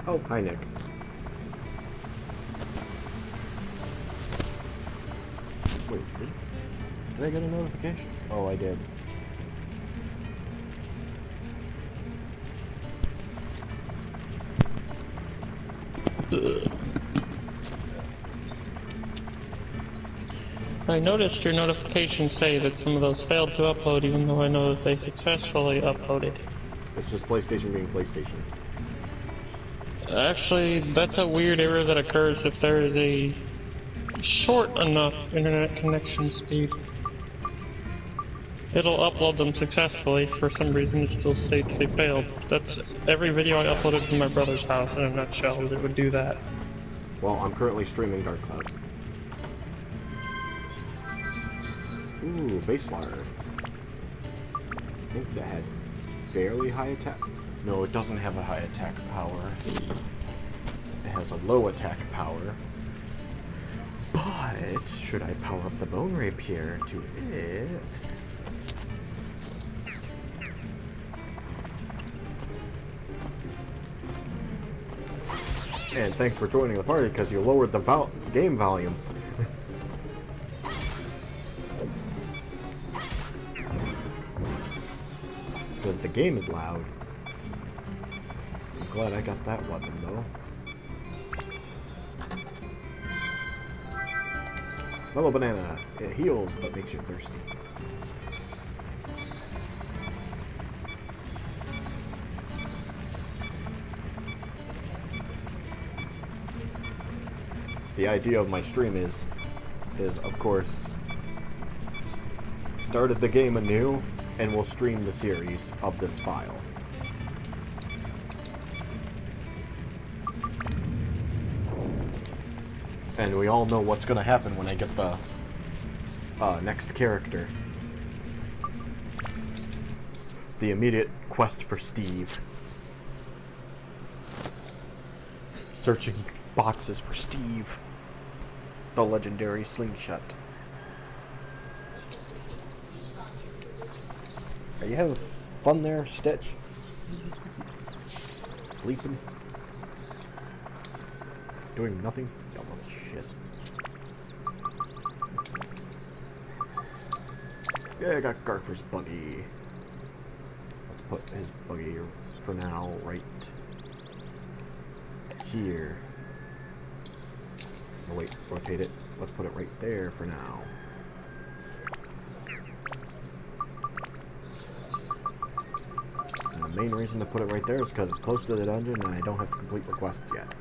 Oh, hi Nick. Wait, did I get a notification? Oh, I did. I noticed your notifications say that some of those failed to upload, even though I know that they successfully uploaded. It's just PlayStation being PlayStation. Actually, that's a weird error that occurs if there is a short enough internet connection speed. It'll upload them successfully. For some reason, it still states they failed. That's every video I uploaded from my brother's house in a nutshell, is it would do that. Well, I'm currently streaming Dark Cloud. Ooh, base water. I think that had fairly high attack. No, it doesn't have a high attack power. It has a low attack power. But should I power up the bone rapier to it? And thanks for joining the party because you lowered the game volume. Because the game is loud. I'm glad I got that weapon though. Mellow banana. It heals but makes you thirsty. The idea of my stream is of course, started the game anew, and we'll stream the series of this file. And we all know what's gonna happen when I get the next character. The immediate quest for Steve. Searching boxes for Steve, the legendary slingshot. Are you having fun there, Stitch? Sleeping? Doing nothing? Dumb little shit. Yeah, I got Garfer's buggy. Let's put his buggy for now right here. Oh wait, rotate it. Let's put it right there for now. And the main reason to put it right there is because it's close to the dungeon and I don't have to complete the quests yet.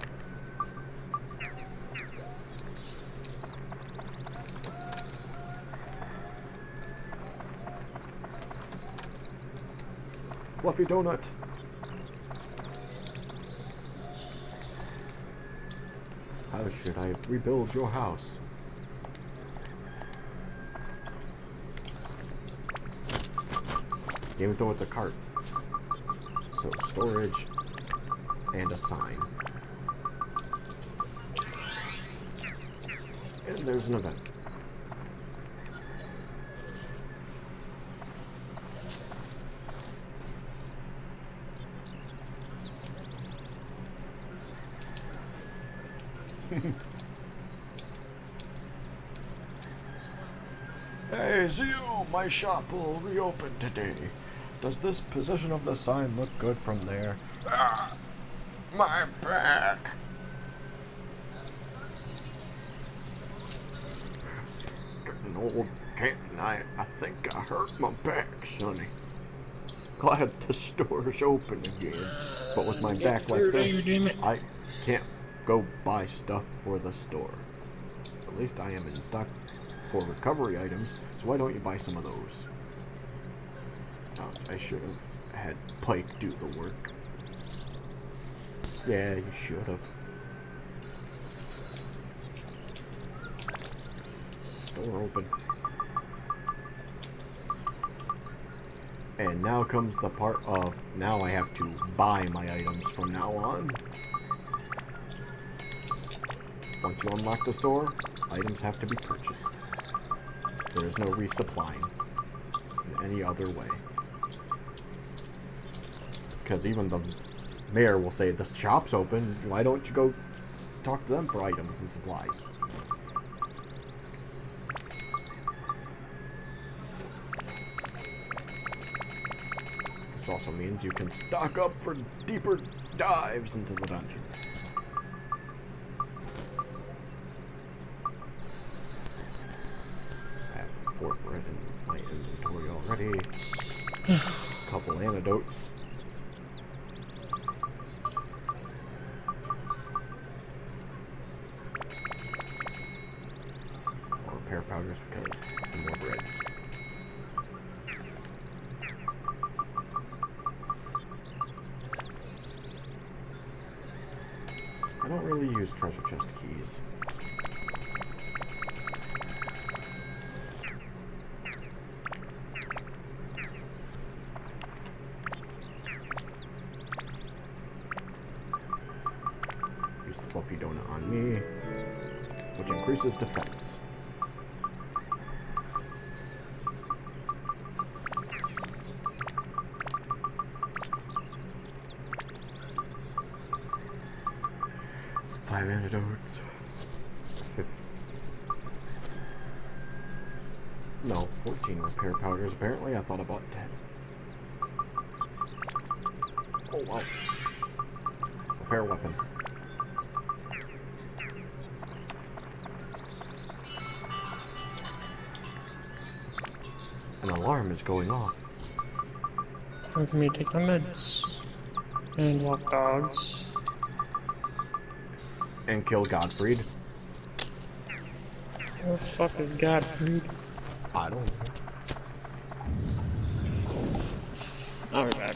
Fluffy donut. How should I rebuild your house? Game throw with a cart. So storage and a sign. And there's an event. Hey, Zio, my shop will reopen today. Does this position of the sign look good from there? Ah, my back. an old cat, and I think I hurt my back, sonny. Glad the store's open again, but with my back like this, I can't go buy stuff for the store. At least I am in stock for recovery items, so why don't you buy some of those? I should have had Pike do the work. Yeah, you should have. Store open. And now comes the part of, now I have to buy my items from now on. Once you unlock the store, items have to be purchased. There is no resupplying in any other way. Because even the mayor will say, the shop's open, why don't you go talk to them for items and supplies? This also means you can stock up for deeper dives into the dungeon. I have 4 bread in my inventory already. A couple antidotes. More repair powders because more breads. I don't really use treasure chest keys. Use the fluffy donut on me, which increases defense. Five antidotes. No, 14 repair powders. Apparently, I thought about 10. Oh, wow. Repair weapon. An alarm is going off. Time for me to take my meds. And walk dogs. And kill Godfried. Who the fuck is Godfried? I don't know. I'll be back.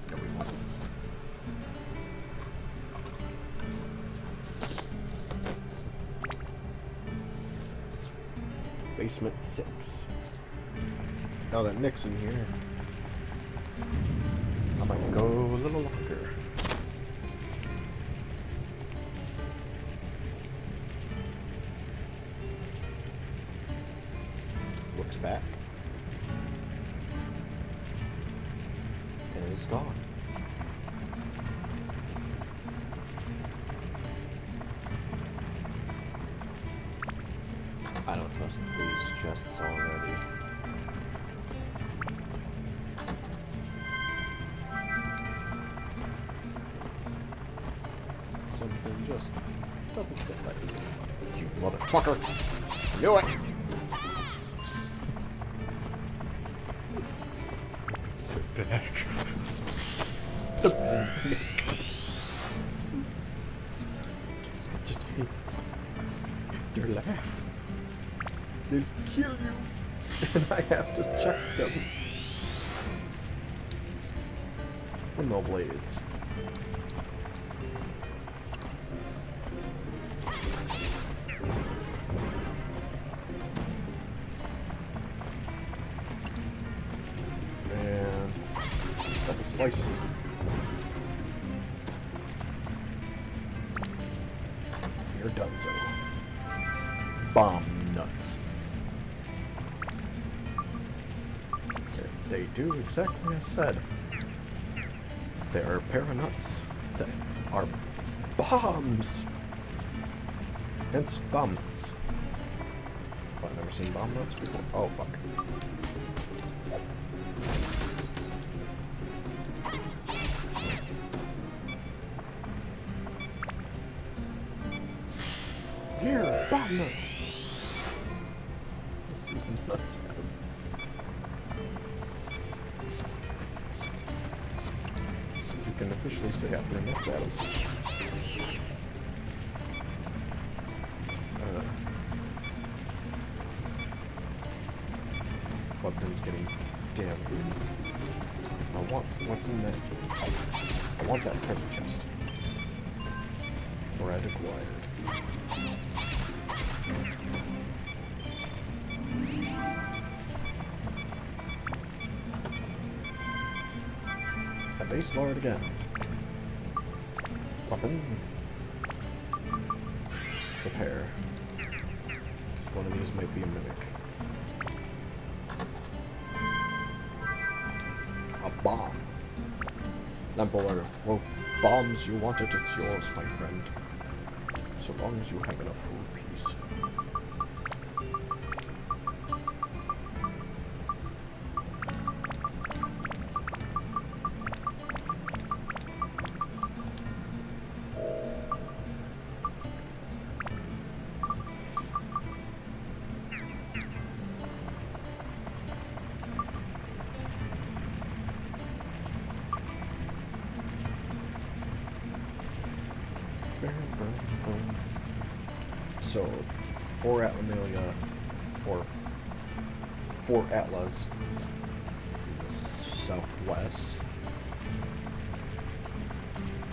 No, we won't. Basement 6. Now that Nick's in here, I might go a little longer. Looks back. And it's gone. I don't trust these chests already. Something just doesn't fit right. You motherfucker! Knew it! Just hate their laugh. They'll kill you, and I have to check them. With no blades. And double slice. You're done, so. Bomb nuts. They do exactly as said. They are a pair of nuts that are bombs. Hence bomb nuts. Oh, I've never seen bomb nuts before. Oh fuck. Here, bomb nuts. can officially say after a next battle. Weapon's getting damaged. What's in that? I want that treasure chest. Bread acquired. A base lord again. Weapon. Prepare. Because one of these might be a mimic. A bomb. Emperor, well, bombs you want it, it's yours, my friend. So long as you have enough rupees. So, for Atlamelia, or Fort Atlas, in the southwest,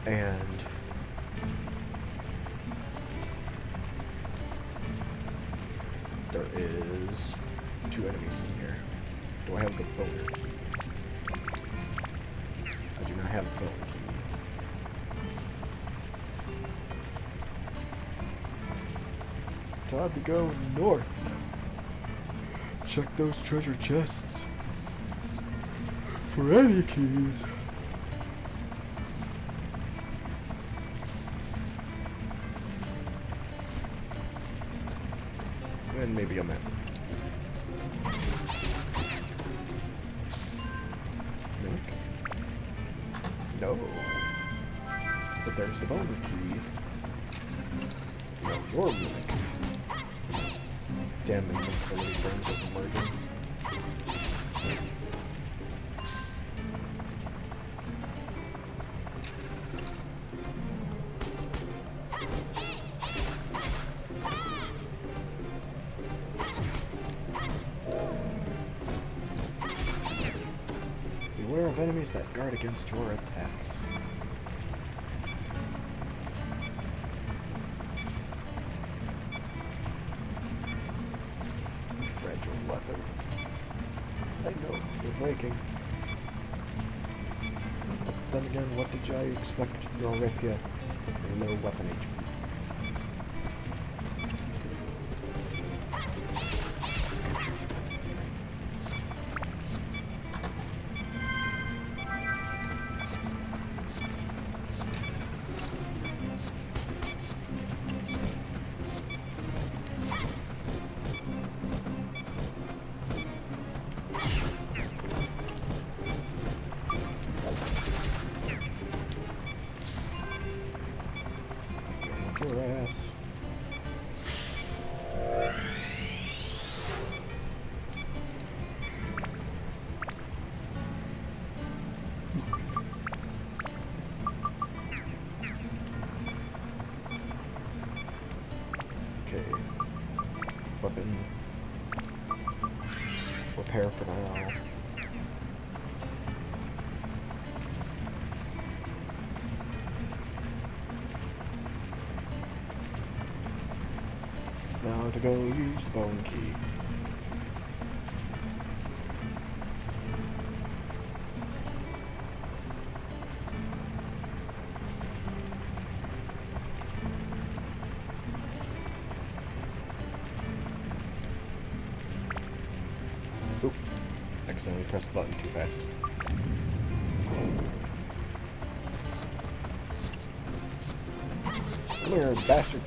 and there is 2 enemies in here. Do I have the boner key? I do not have the boner key. Time to go north. Check those treasure chests for any keys. And maybe a map. Mimic? No. But there's the boner key. No, you're a mimic. Damn invincibility frames of merging. Beware of enemies that guard against your attacks. Weapon. I know, you're breaking. But then again, what did I expect? Your rapier with low weapon HP. Your ass. Okay. Weapon. Repair for now. Now to go use the bone key. Oop. Accidentally pressed the button too fast. Come here, bastard.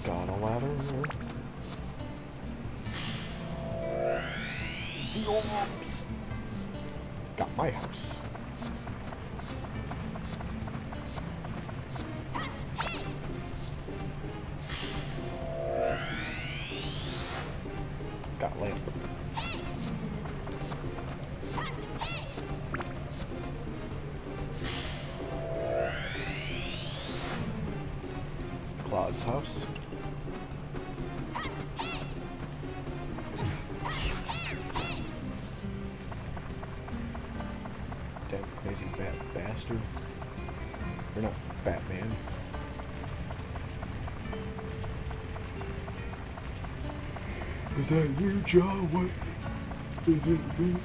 Got a ladder. The orbs. Got my house. house. Damn crazy bat bastard. You're not Batman. Is that you, John? What is it me?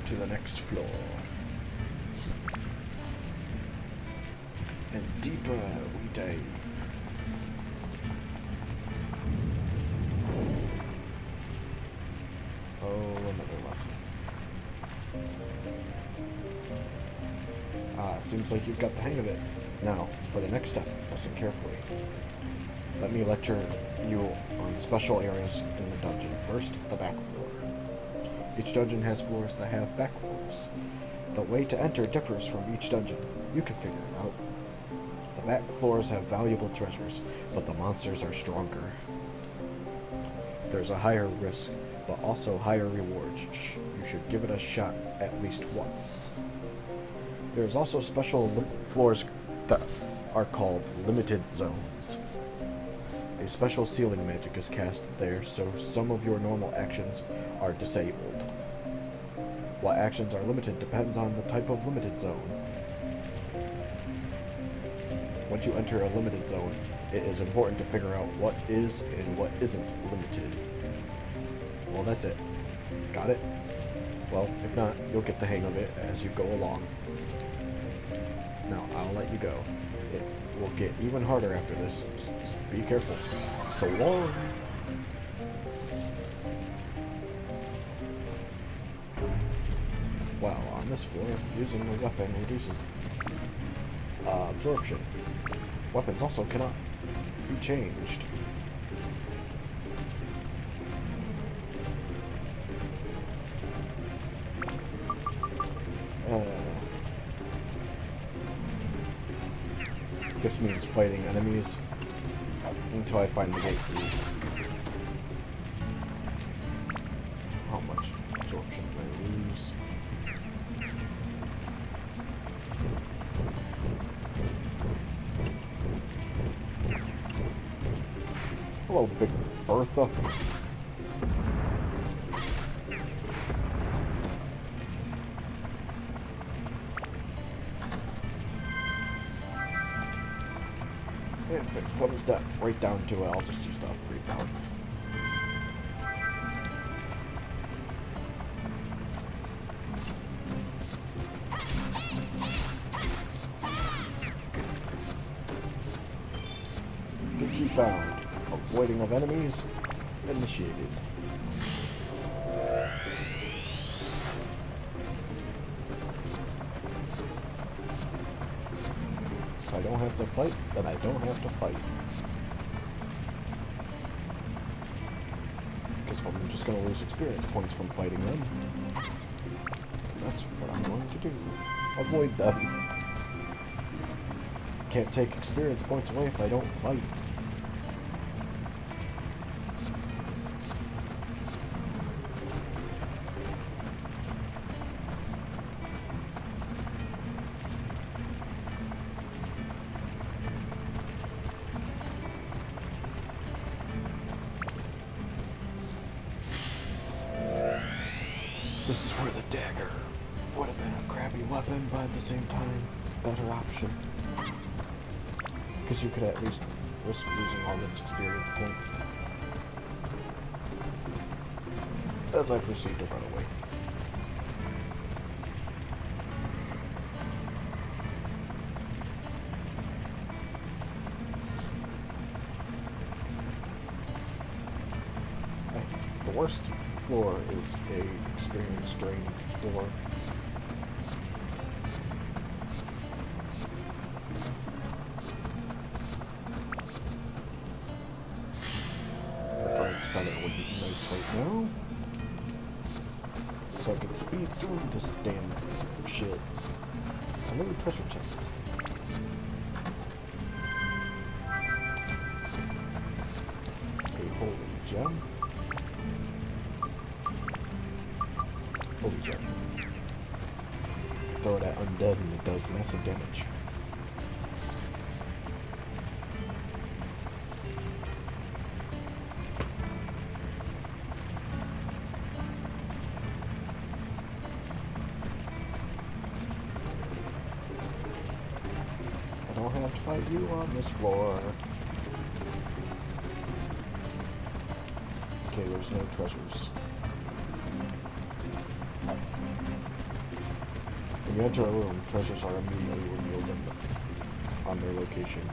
To the next floor. And deeper we dive. Oh, another lesson. It seems like you've got the hang of it. Now, for the next step, listen carefully. Let me lecture you on special areas in the dungeon. First, the back floor. Each dungeon has floors that have back floors. The way to enter differs from each dungeon. You can figure it out. The back floors have valuable treasures, but the monsters are stronger. There's a higher risk, but also higher rewards. You should give it a shot at least once. There's also special floors that are called limited zones. A special sealing magic is cast there, so some of your normal actions are disabled. What actions are limited depends on the type of limited zone. Once you enter a limited zone, it is important to figure out what is and what isn't limited. Well, that's it. Got it? Well, if not, you'll get the hang of it as you go along. Now, I'll let you go. It will get even harder after this, so be careful. So long! Wow, on this floor, using a weapon reduces absorption. Weapons also cannot be changed. This means fighting enemies until I find the gate key. How much absorption did I lose? Hello, Big Bertha. If it comes right down to it, I'll just use the upgrade power. Good key found. Avoiding of enemies initiated. If I don't have to fight, then I don't have to fight. Because I'm just going to lose experience points from fighting them. And that's what I'm going to do. Avoid them. Can't take experience points away if I don't fight. This is where the dagger would have been a crappy weapon, but at the same time, better option. Because you could at least risk losing all its experience points. As I proceed to run away. The worst floor is a experience drained floor. The drain stunner would be nice right now. So I can speed through this damn shit. Another treasure chest. A holy gem. Holy gem. Throw it at undead and it does massive damage. I don't have to fight you on this floor. Okay, there's no treasures. When you enter a room, treasures are immediately revealed on their location,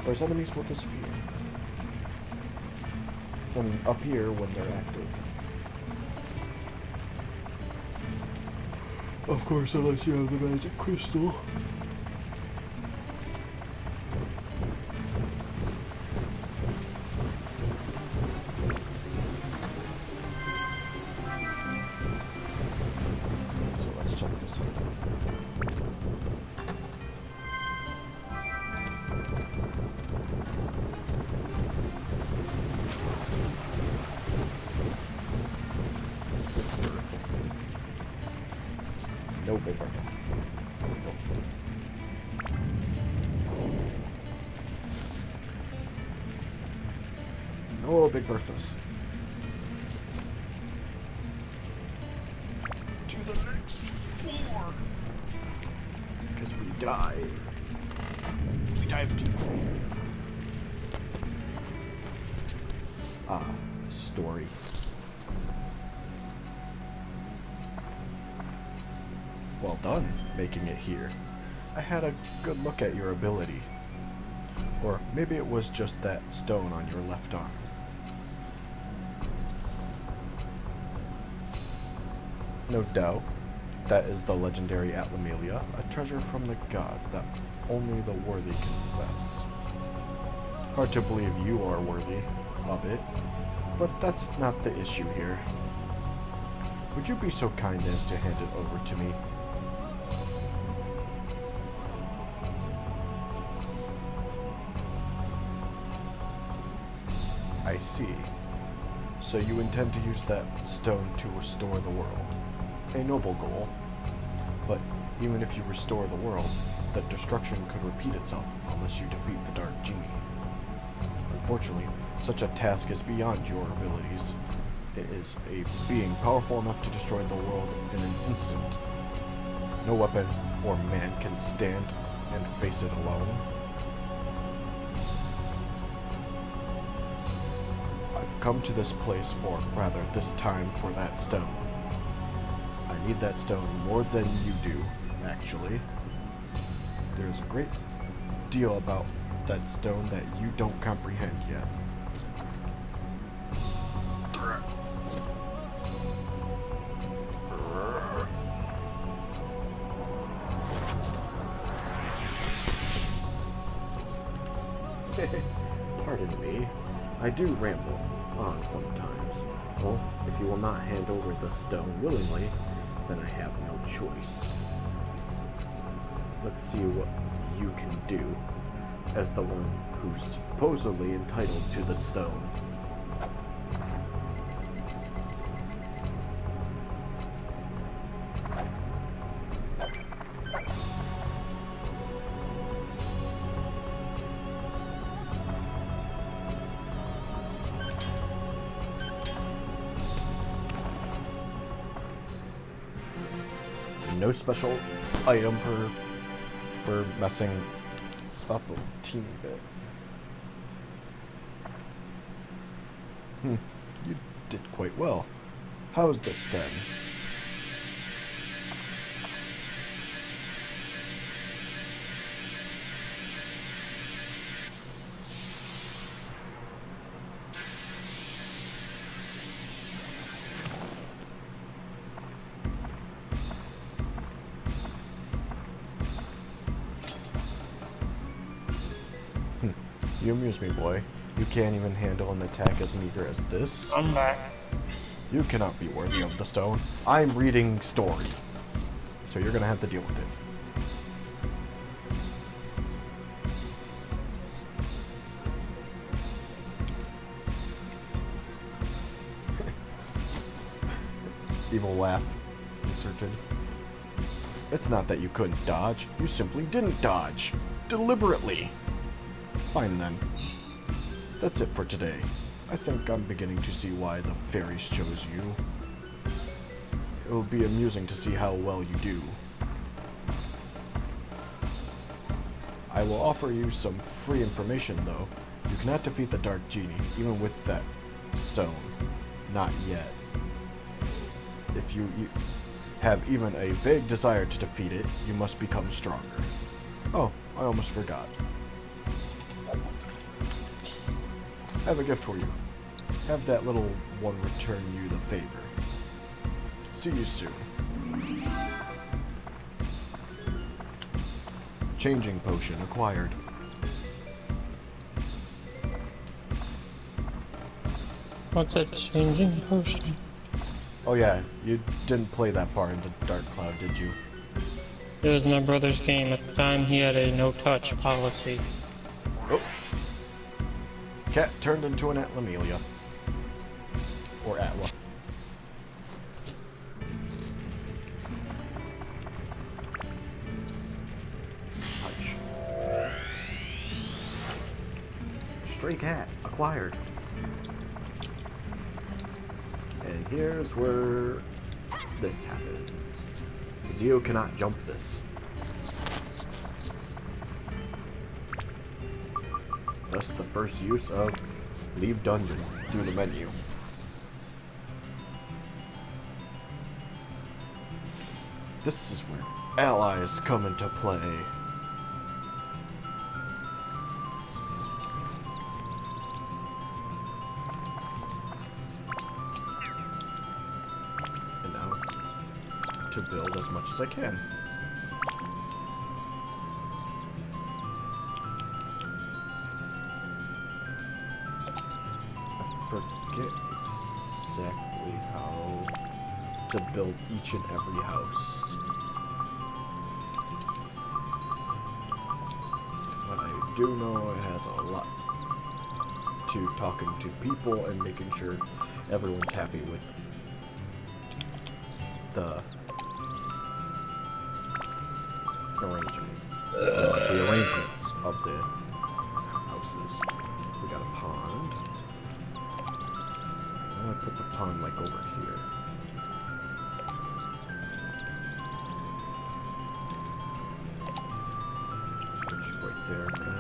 whereas enemies will disappear and appear when they're active. Of course, unless you have the magic crystal. No Big Bertha. No Big Berthas. To the next floor. Because we dive. We dive deeply. Ah, story. Well done, making it here. I had a good look at your ability. Or maybe it was just that stone on your left arm. No doubt, that is the legendary Atlamelia, a treasure from the gods that only the worthy can possess. Hard to believe you are worthy of it, but that's not the issue here. Would you be so kind as to hand it over to me? I see. So you intend to use that stone to restore the world. A noble goal. But even if you restore the world, that destruction could repeat itself unless you defeat the Dark Genie. Unfortunately, such a task is beyond your abilities. It is a being powerful enough to destroy the world in an instant. No weapon or man can stand and face it alone. I've come to this place, or rather this time, for that stone. I need that stone more than you do, actually. There's a great deal about that stone that you don't comprehend yet. Pardon me, I do ramble on sometimes. Well, if you will not hand over the stone willingly, then I have no choice. Let's see what you can do, as the one who's supposedly entitled to the stone. No special item for messing up a teeny bit. You did quite well. How's this then? You amuse me, boy. You can't even handle an attack as meager as this. I'm back. You cannot be worthy of the stone. I'm reading story. So you're gonna have to deal with it. Evil laugh inserted. It's not that you couldn't dodge, you simply didn't dodge. Deliberately. Fine then. That's it for today. I think I'm beginning to see why the fairies chose you. It will be amusing to see how well you do. I will offer you some free information though. You cannot defeat the Dark Genie, even with that stone. Not yet. If you have even a vague desire to defeat it, you must become stronger. Oh, I almost forgot. I have a gift for you. Have that little one return you the favor. See you soon. Changing potion acquired. What's a changing potion? Oh yeah, you didn't play that far into Dark Cloud, did you? It was my brother's game. At the time, he had a no-touch policy. Oh. Cat turned into an Atlamelia. Or Atla. Touch. Stray cat acquired. And here's where this happens. Zio cannot jump this. Thus the first use of Leave Dungeon through the menu. This is where allies come into play. And now, to build as much as I can. Forget exactly how to build each and every house. But I do know it has a lot to talking to people and making sure everyone's happy with the arrangements of the houses. We got a pond. I'm gonna put the pond like over here. Which right there for now.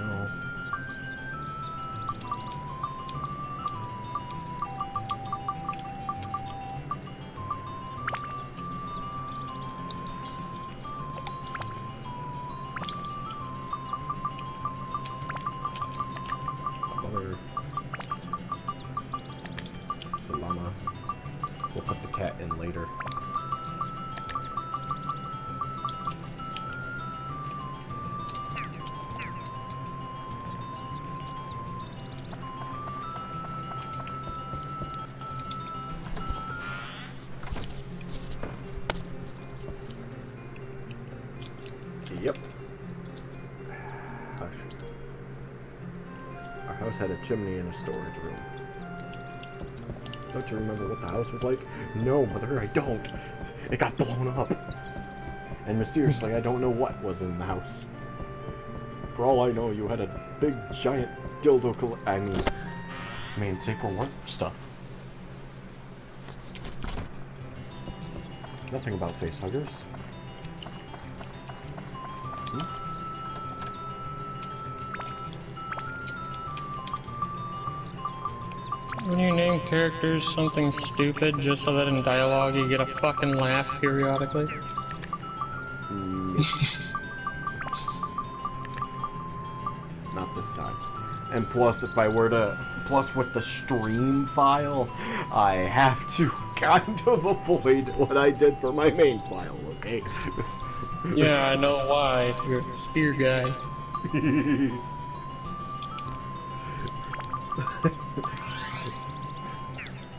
The llama. We'll put the cat in later. Yep. Our house had a chimney and a storage room. Don't you remember what the house was like? No, Mother, I don't. It got blown up. And mysteriously, I don't know what was in the house. For all I know, you had a big, giant dildo I mean, safe for work stuff. Nothing about face huggers. When you name characters something stupid just so that in dialogue you get a fucking laugh periodically. Not this time. And plus, if I were to... Plus, with the stream file, I have to kind of avoid what I did for my main file, okay? Yeah, I know why. You're a spear guy.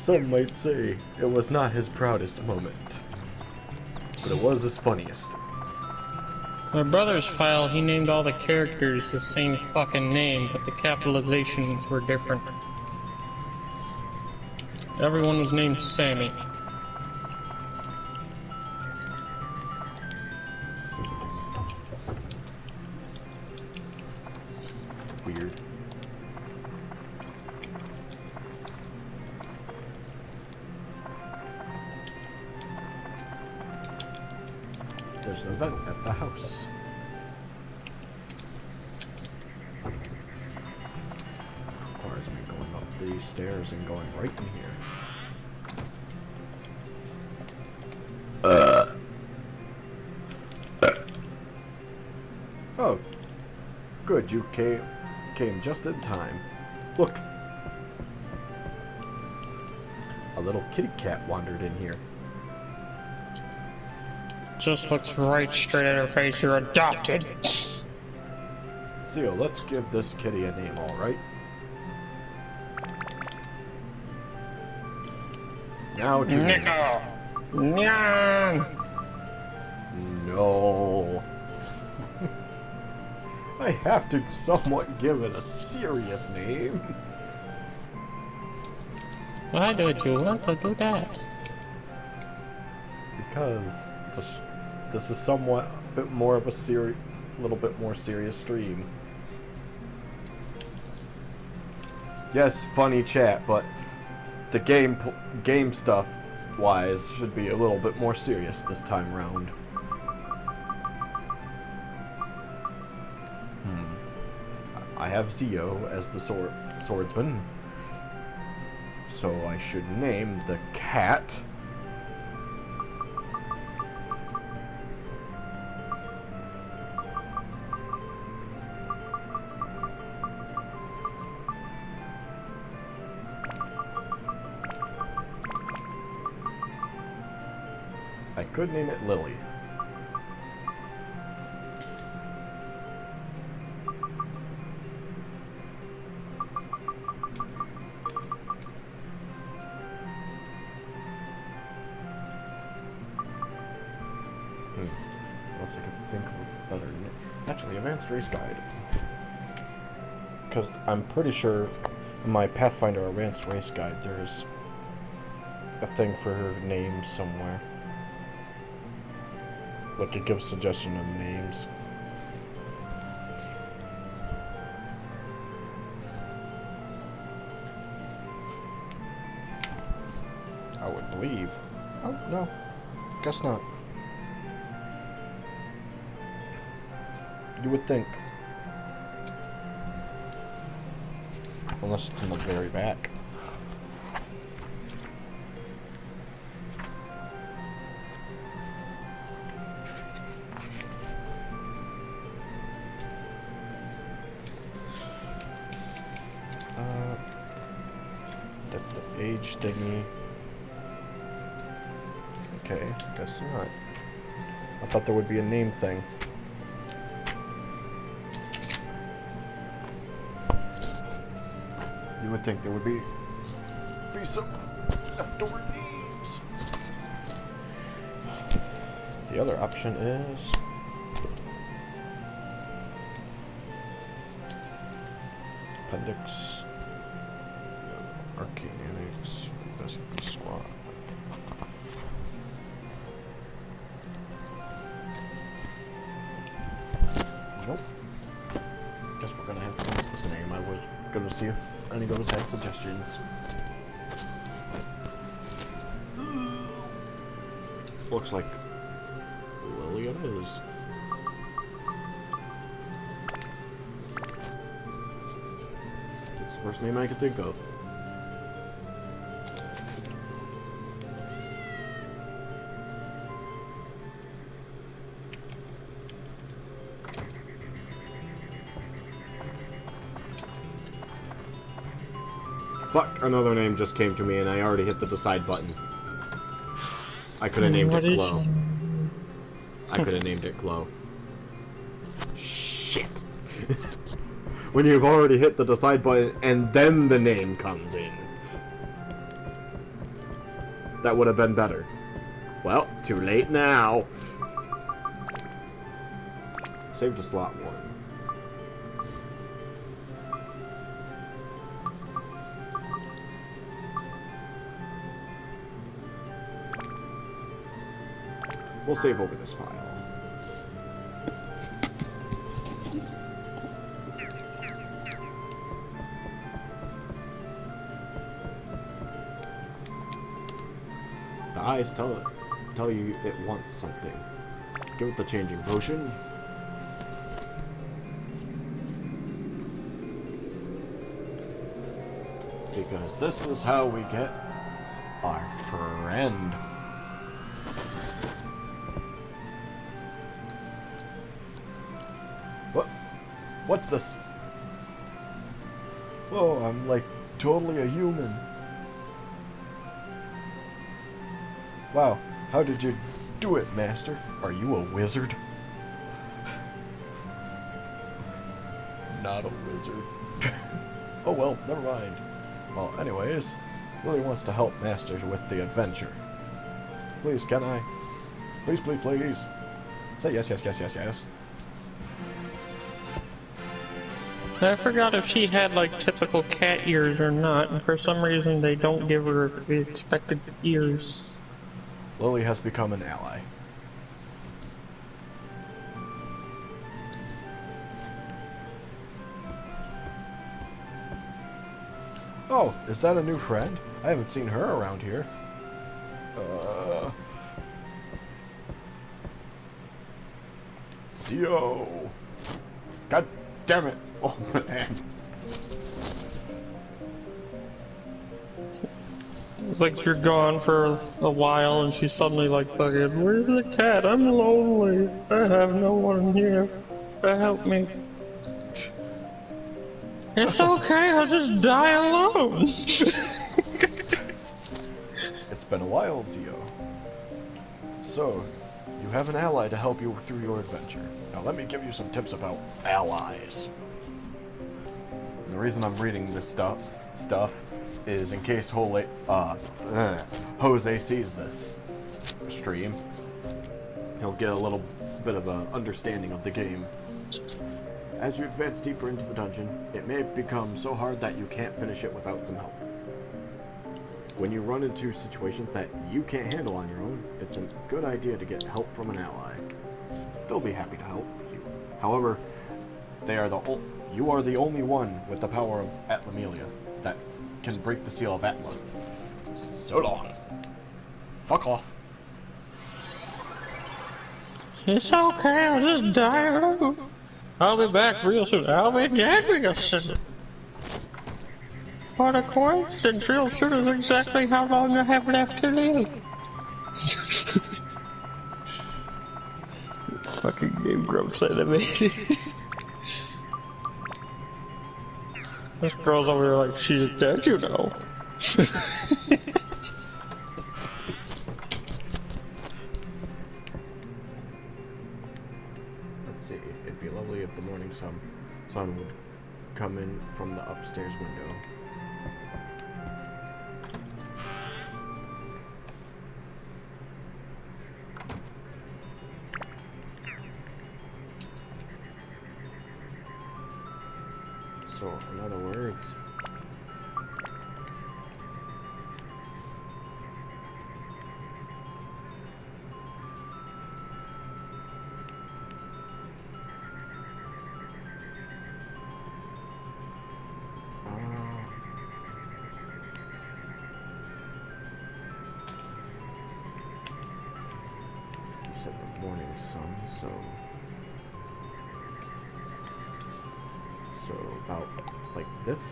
Some might say it was not his proudest moment, but it was his funniest. My brother's file, he named all the characters the same fucking name, but the capitalizations were different. Everyone was named Sammy. weird. There's no vent at the house. Requires me going up these stairs and going right in here. Oh, good, you came just in time. Look, a little kitty cat wandered in here. Just looks right straight at her face. You're adopted. Seal, let's give this kitty a name, all right? Now to Nico. Nyan. No. I have to somewhat give it a serious name. Why don't you want to do that? Because this is somewhat a bit more of a little bit more serious stream. Yes, funny chat, but the game stuff wise should be a little bit more serious this time round. I have Zio as the swordsman, so I should name the cat I could name it Lily. Unless I could think of a better name. Actually, Advanced Race Guide. Because I'm pretty sure in my Pathfinder Advanced Race Guide there's a thing for her name somewhere. Like it gives suggestion of names. I would believe. Oh, no. Guess not. You would think. Unless it's in the very back. The age thingy. Okay, guess not. I thought there would be a name thing. You would think there would be some leftover names. The other option is Appendix, Arcane Annex, Basic Squad. Nope. Guess we're gonna have to come up with a name. I was gonna see if any of those had suggestions. Looks like Lily it is. It's the first name I could think of. Fuck, another name just came to me and I already hit the decide button. I could have named it Glow. I could have named it Glow. Shit. When you've already hit the decide button and then the name comes in. That would have been better. Well, too late now. Saved to slot 1. We'll save over this file. eyes tell you it wants something. Give it the changing potion. Because this is how we get our friend. What's this? Whoa, I'm like totally a human. Wow, how did you do it, Master? Are you a wizard? Not a wizard. Oh well, never mind. Well, anyways, Lily wants to help Master with the adventure. Please, can I? Please, please, please. Say yes, yes, yes, yes, yes. I forgot if she had like typical cat ears or not, and for some reason they don't give her the expected ears. Lily has become an ally. Oh, is that a new friend? I haven't seen her around here. Zio! God damn it! Oh man. It's like you're gone for a while and she's suddenly like, fucking, where's the cat? I'm lonely. I have no one here to help me. It's okay, I'll just die alone. It's been a while, Zio. So, you have an ally to help you through your adventure. Now let me give you some tips about allies. And the reason I'm reading this stuff is in case Jose sees this stream, he'll get a little bit of an understanding of the game. As you advance deeper into the dungeon, it may become so hard that you can't finish it without some help. When you run into situations that you can't handle on your own, it's a good idea to get help from an ally. They'll be happy to help you. However, you are the only one with the power of Atlamelia that can break the seal of Atla. So long. Fuck off. It's okay, I'll just die alone. I'll be back real soon. I'll be dead real soon. What a coincidence, real soon is exactly how long I have left to live. Fucking Game Grumps animated. This girl's over there like, she's dead, you know. Let's see, it'd be lovely if the morning sun would come in from the upstairs window. So, in other words, you said the morning sun, so about like this.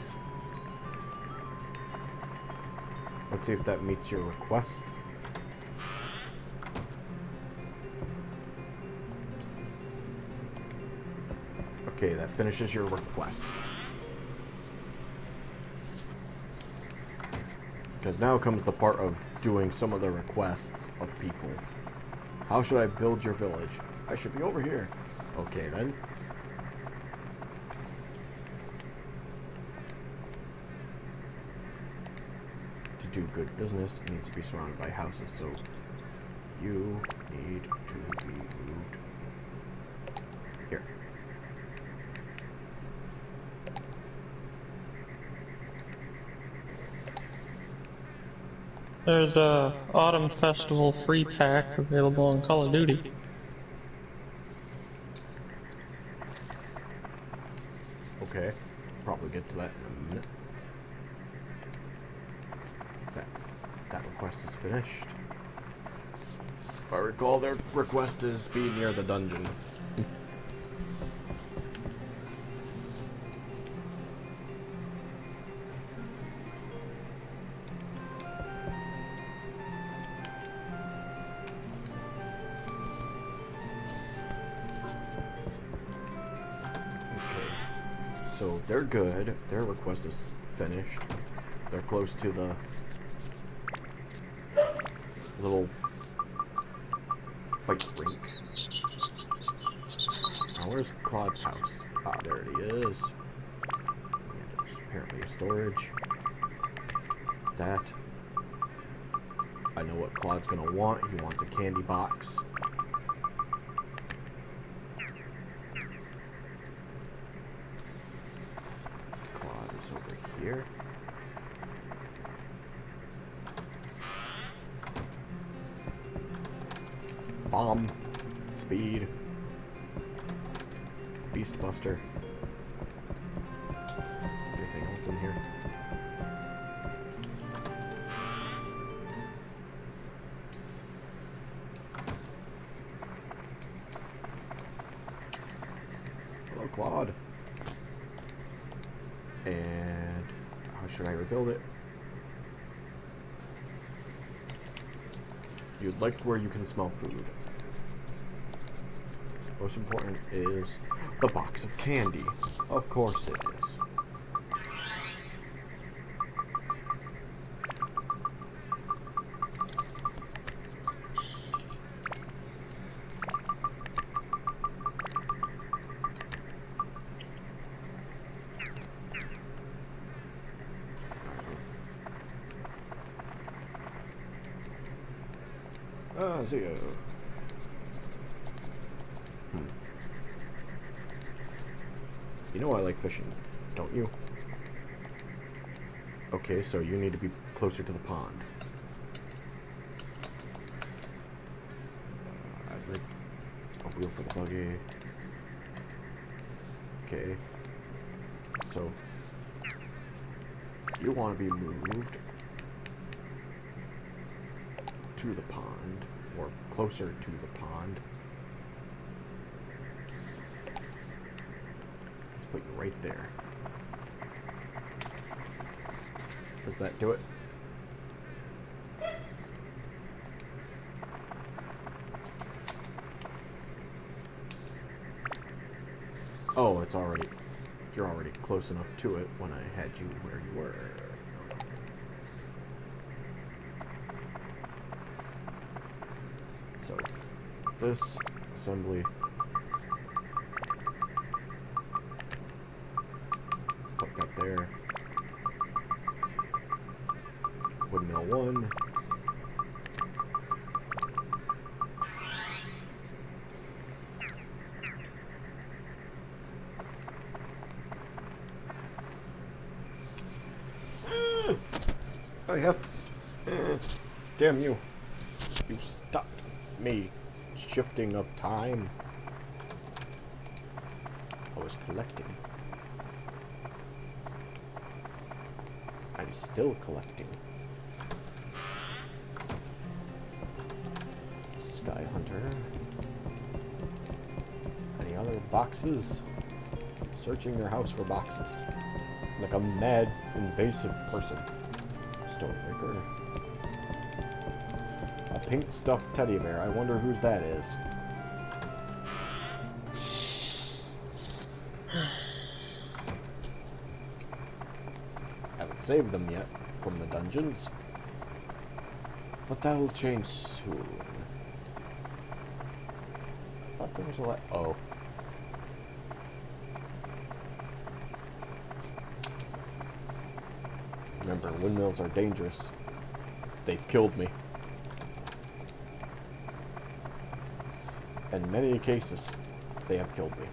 Let's see if that meets your request. Okay, that finishes your request. Because now comes the part of doing some of the requests of people. How should I build your village? I should be over here. Okay then. To do good business, it needs to be surrounded by houses, so you need to be moved here. There's a Autumn Festival free pack available on Call of Duty. Okay, probably get to that in a minute. That request is finished. If I recall, their request is be near the dungeon. So they're good. Their request is finished. They're close to the little fight rink. Now where's Claude's house? Ah, there it is. And there's apparently a storage. That. I know what Claude's gonna want. He wants a candy box. Over here. Bomb. Speed. Beast Buster. Anything else in here? Hello, Claude. And how should I rebuild it? You'd like where you can smell food. Most important is the box of candy. Of course it is. Zio. You know I like fishing, don't you? Okay, so you need to be closer to the pond. I'd like a wheel for the buggy. Okay. So, you want to be moved to the pond, or closer to the pond. Let's put you right there. Does that do it? Oh, it's already... You're already close enough to it when I had you where you were. So, this assembly... Put that there. Windmill 1. I have... damn you. You stopped me shifting of time. I was collecting. I'm still collecting. Sky Hunter. Any other boxes? Searching your house for boxes. Like a mad, invasive person. Stonebreaker. A pink stuffed teddy bear. I wonder whose that is. Haven't saved them yet from the dungeons. But that'll change soon. I thought there was a lot. Oh. Remember, windmills are dangerous. They've killed me. In many cases, they have killed me.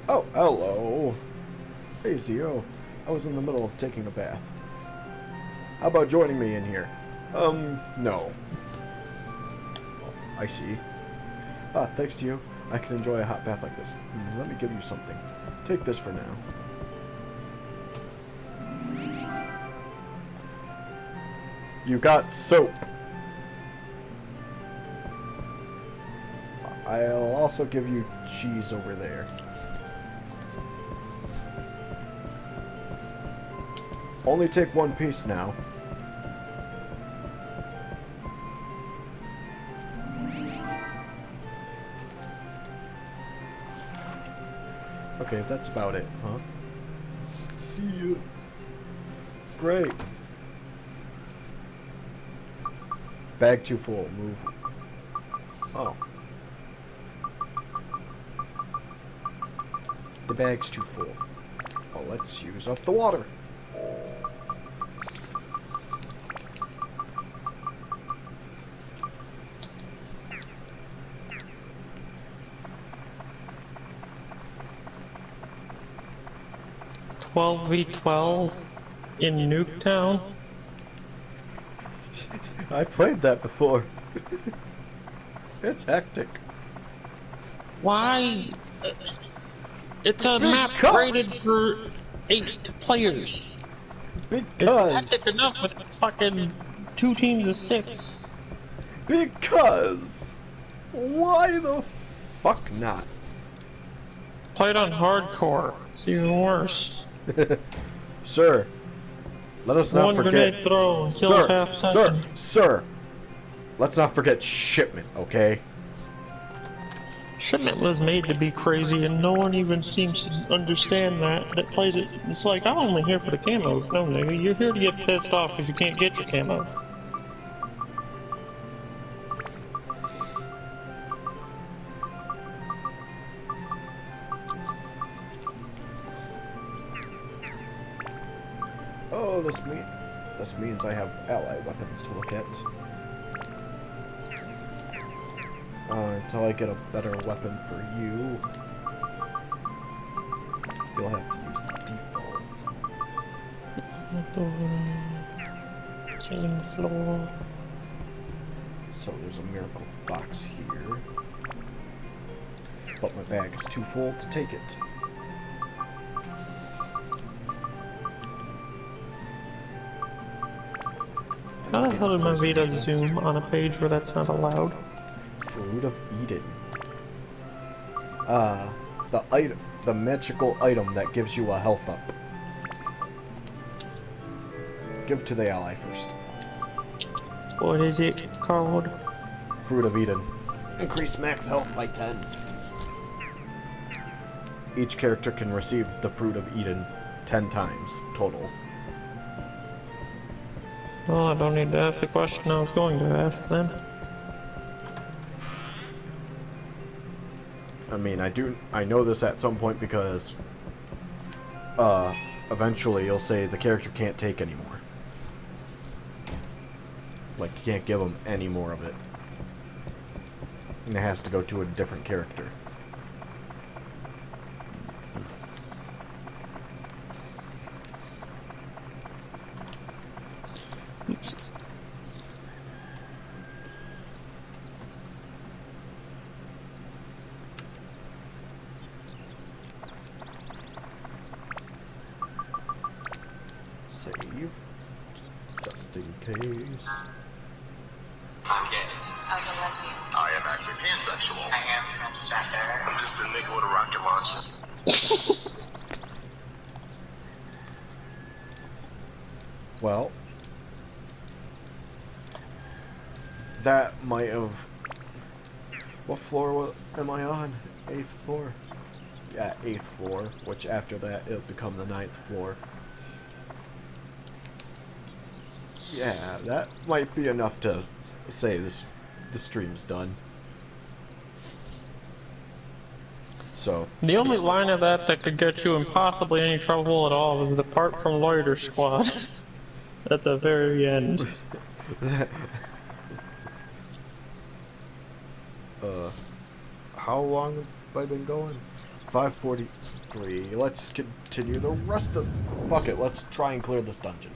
Oh, hello. Hey, Zio. I was in the middle of taking a bath. How about joining me in here? No. I see. Thanks to you, I can enjoy a hot bath like this. Let me give you something. Take this for now. You got soap. I'll also give you cheese over there. Only take one piece now. Okay, that's about it, huh? See you. Great. Bag too full. Move. Oh. The bag's too full. Well, let's use up the water. $12v12 in Nuketown? I played that before. It's hectic. Why? It's a map rated for 8 players. It's Because... hectic enough with fucking 2 teams of 6. Because... Why the fuck not? Played on hardcore. It's even worse. Sir, let us not One forget... grenade throw and kills half second. Sir, let's not forget Shipment, okay? Shipment was made to be crazy, and no one even seems to understand that plays it. It's like, I'm only here for the camos. No, nigga, you're here to get pissed off because you can't get your camos. Oh, this means I have ally weapons to look at. Until I get a better weapon for you, you'll have to use the default. Killing the floor. So there's a miracle box here. But my bag is too full to take it. How the hell did my Vita zoom on a page where that's not allowed? Fruit of Eden. The magical item that gives you a health up. Give to the ally first. What is it called? Fruit of Eden. Increase max health by 10. Each character can receive the Fruit of Eden 10 times total. Well, I don't need to ask the question I was going to ask then. I mean, I know this at some point because eventually you'll say the character can't take anymore. Like, you can't give them any more of it. And it has to go to a different character. Oops. Save. Just in case. I'm gay. I'm a lesbian. I am active pansexual. I am transgender. I'm just a nigga with a rocket launcher. Well, that might have... What floor am I on? 8th floor? Yeah, 8th floor, which after that it'll become the 9th floor. Yeah, that might be enough to say the stream's done. So... The only line of that could get you in possibly any trouble at all was the part from Loiter Squad. At the very end. How long have I been going? 5:43. Let's continue the rest of... Fuck it, let's try and clear this dungeon.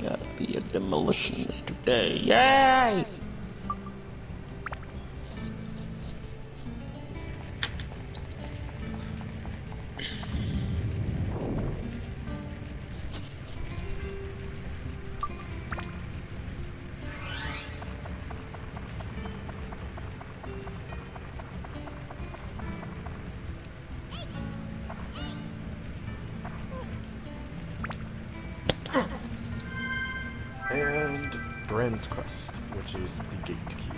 Gotta be a demolitionist today. Yay! And Dran's Crest, which is the gate key.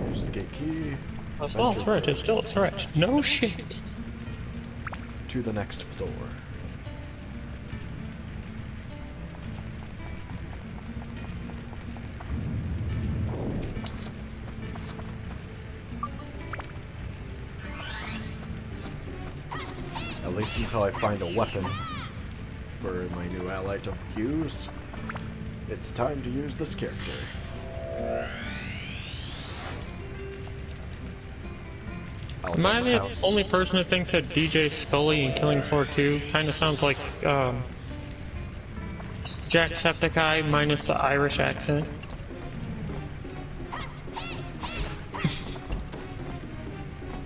Here's the gate key. It's still a threat, it's still a threat. No shit. To the next floor. At least until I find a weapon for my new ally to use. It's time to use this character. Am I the only person who thinks that DJ Scully in Killing Floor 2 kind of sounds like Jacksepticeye minus the Irish accent?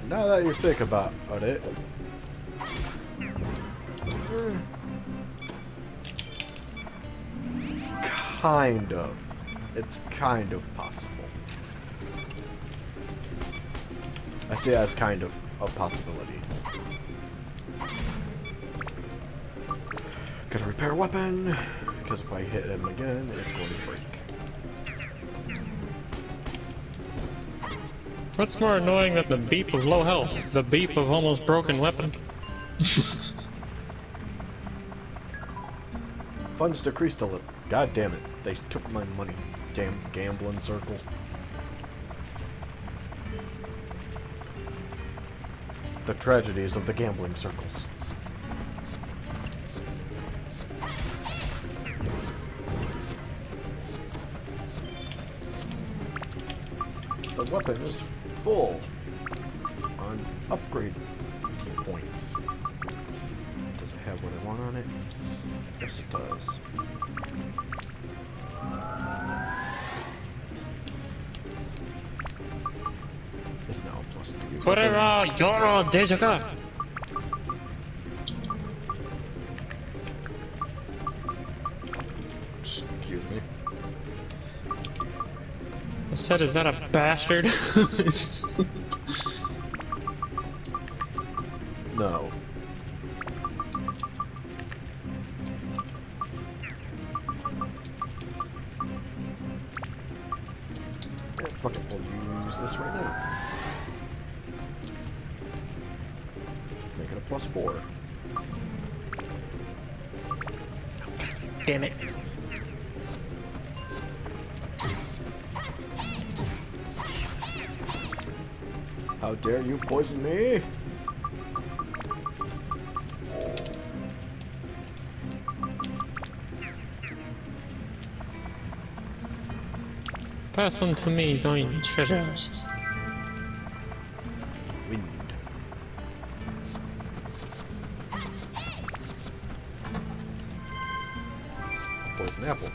Now that you think about it, kind of. It's kind of possible. I see it as kind of a possibility. Gotta repair weapon, because if I hit him again, it's going to break. What's more annoying than the beep of low health? The beep of almost broken weapon. Funds decreased a little. God damn it. They took my money. Damn gambling circle. The tragedies of the gambling circles. The weapon is full on upgrade points. Does it have what I want on it? Yes, it does. It's now plus 2. Forever, Yoro Dejuka! Excuse me. I said, is that a bastard? No. Yeah, fuck it, we'll use this right now. Make it a +4. Damn it. How dare you poison me? Pass on to me thine treasures. Wind. Poison apple.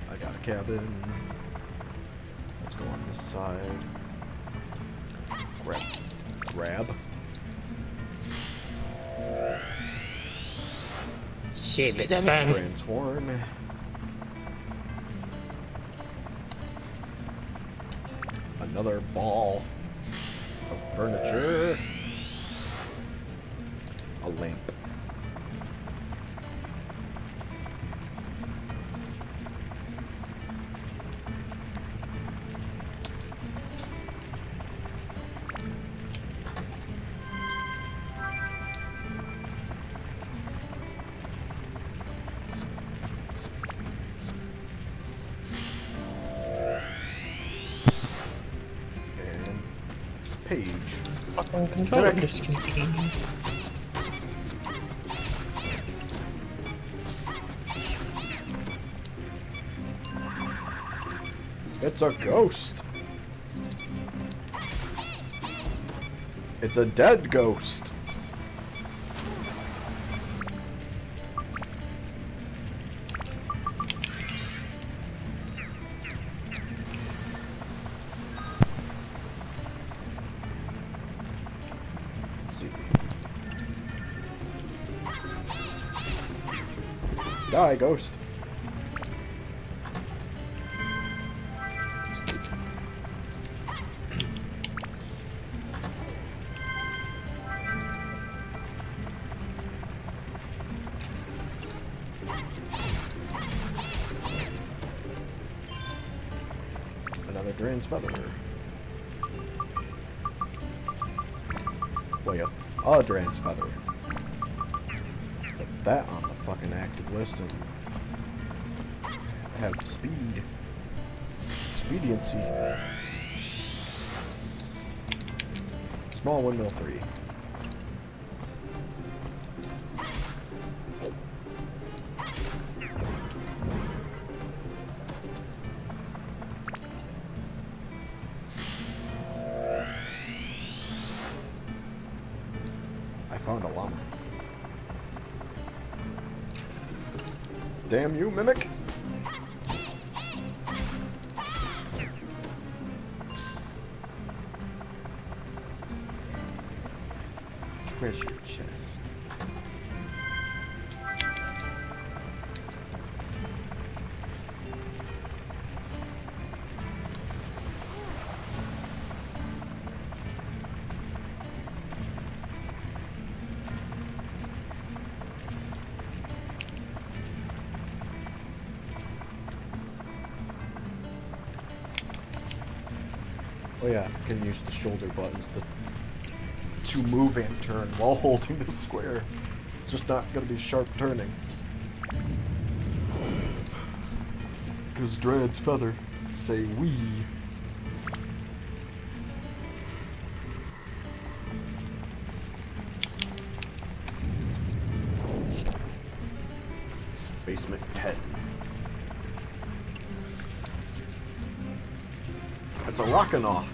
I got a cabin. Let's go on this side. Grab. Shit, but that man. Transform. Another ball of furniture. A lamp. Page. Fucking controller disc. It's a ghost. It's a dead ghost. Die, ghost. Drain's Feather. Well, yeah, a Drain's Feather. Put that on the fucking active list and have speed. Expediency. Small Windmill 3. I found a llama. Damn you, Mimic! Treasure chest. Oh yeah, I can use the shoulder buttons to move and turn while holding the square. It's just not going to be sharp turning. Because Drain's Feather say we. Basement 10. It's a rockin' off.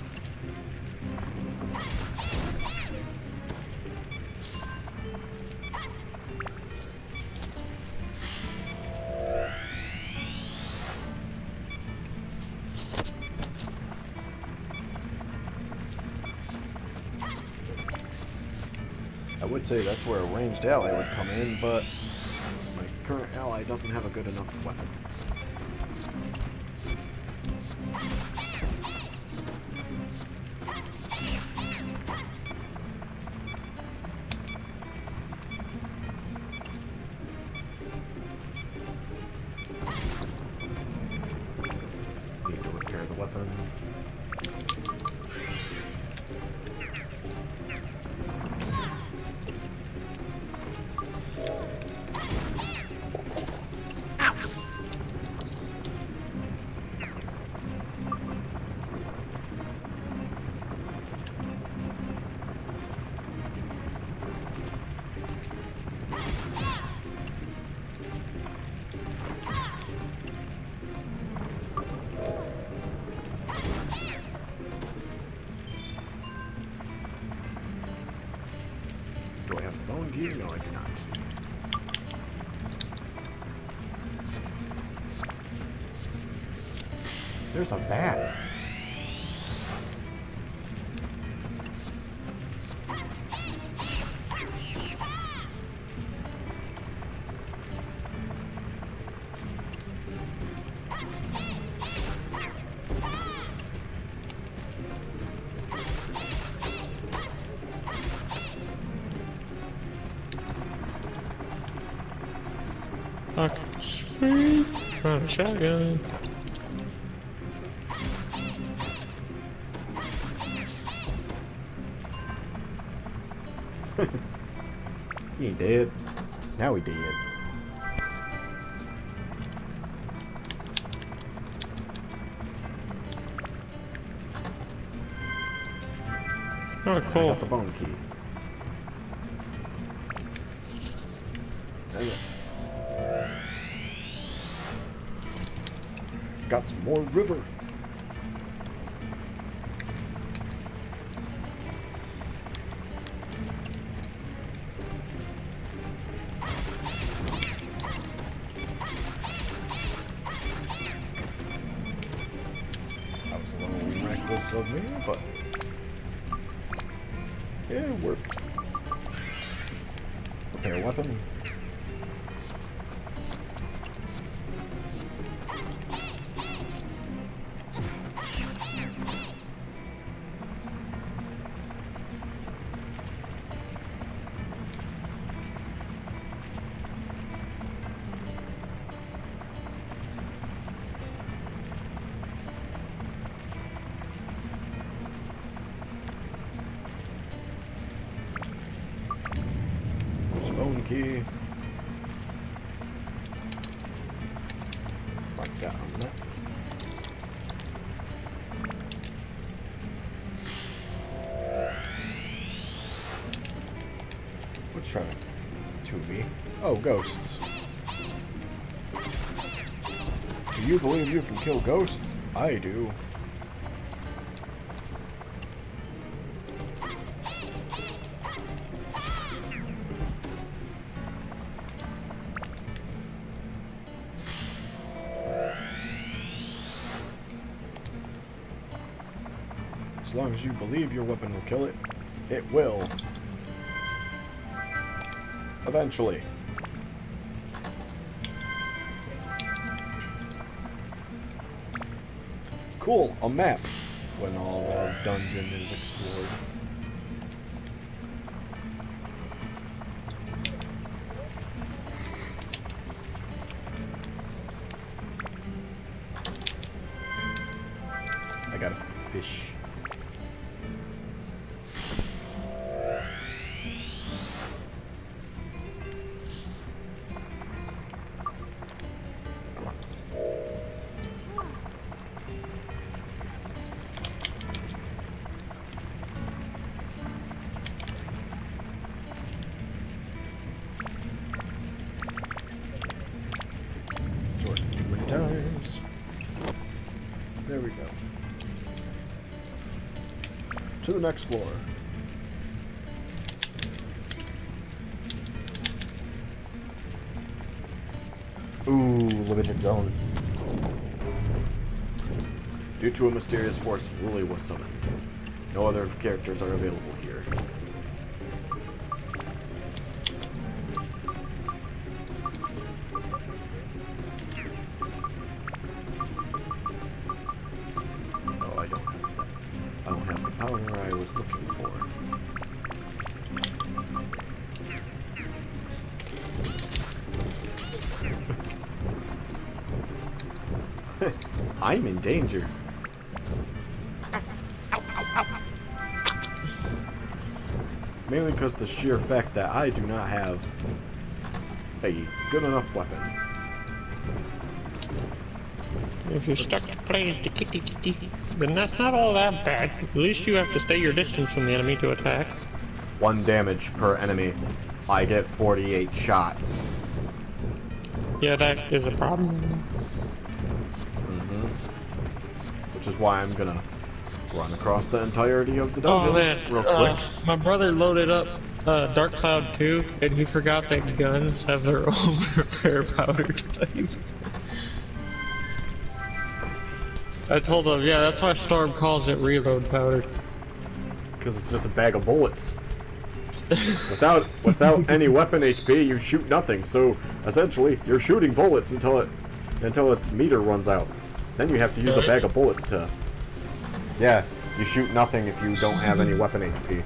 I would say that's where a ranged ally would come in, but my current ally doesn't have a good enough weapon. Need to repair the weapon. Do I have the bone gear? No, I do not. There's a bat. Okay, sweet. Found a shotgun. He ain't dead. Now he dead. Oh, I cool. got the bone key. Dang it. Got some more river. That was a little reckless of me, but yeah, it worked. Repair weapon. Phone key. Mark that on that. What's trying to me? Oh, ghosts. Do you believe you can kill ghosts? I do. As long as you believe your weapon will kill it, it will. Eventually. Cool, a map when all the dungeon is explored. I got a fish. Times. There we go. To the next floor. Ooh, limited zone. Due to a mysterious force, Wooly was summoned. No other characters are available here. I was looking for. I'm in danger. Mainly because the sheer fact that I do not have a good enough weapon. If you're stuck to play as the kitty, then that's not all that bad. At least you have to stay your distance from the enemy to attack. 1 damage per enemy. I get 48 shots. Yeah, that is a problem. Which is why I'm gonna run across the entirety of the dungeon real quick. My brother loaded up Dark Cloud 2, and he forgot that guns have their own repair powder type. I told him, yeah, that's why Storm calls it reload powder. Because it's just a bag of bullets. Without any weapon HP, you shoot nothing. So essentially, you're shooting bullets until its meter runs out. Then you have to use a bag of bullets to. Yeah, you shoot nothing if you don't have any weapon HP.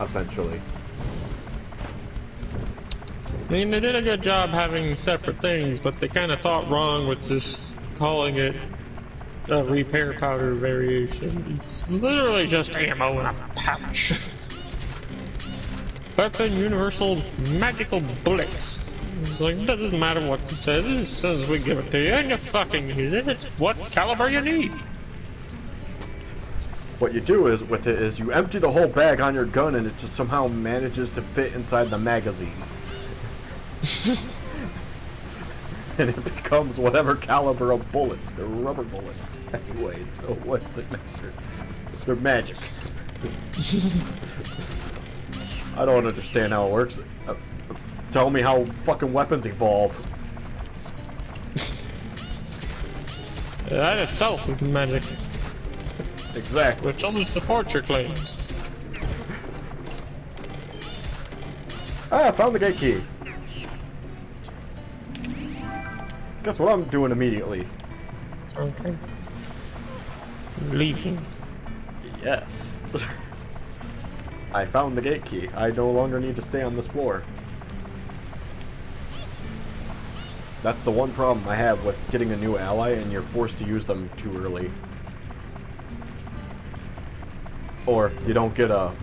Essentially. I mean, they did a good job having separate things, but they kind of thought wrong with just calling it a repair powder variation. It's literally just ammo in a pouch. Weapon universal magical bullets. It's like, it doesn't matter what this says, it just says we give it to you and you fucking use it. It's what caliber you need. What you do is with it is you empty the whole bag on your gun and it just somehow manages to fit inside the magazine. And it becomes whatever caliber of bullets. They're rubber bullets anyway, so what's it matter? They're magic. I don't understand how it works. Tell me how fucking weapons evolve. That itself is magic. Exactly. Which only supports your claims. Ah, I found the gate key. Guess what I'm doing immediately? Okay. Leaving. Yes. I found the gate key. I no longer need to stay on this floor. That's the one problem I have with getting a new ally and you're forced to use them too early. Or you don't get a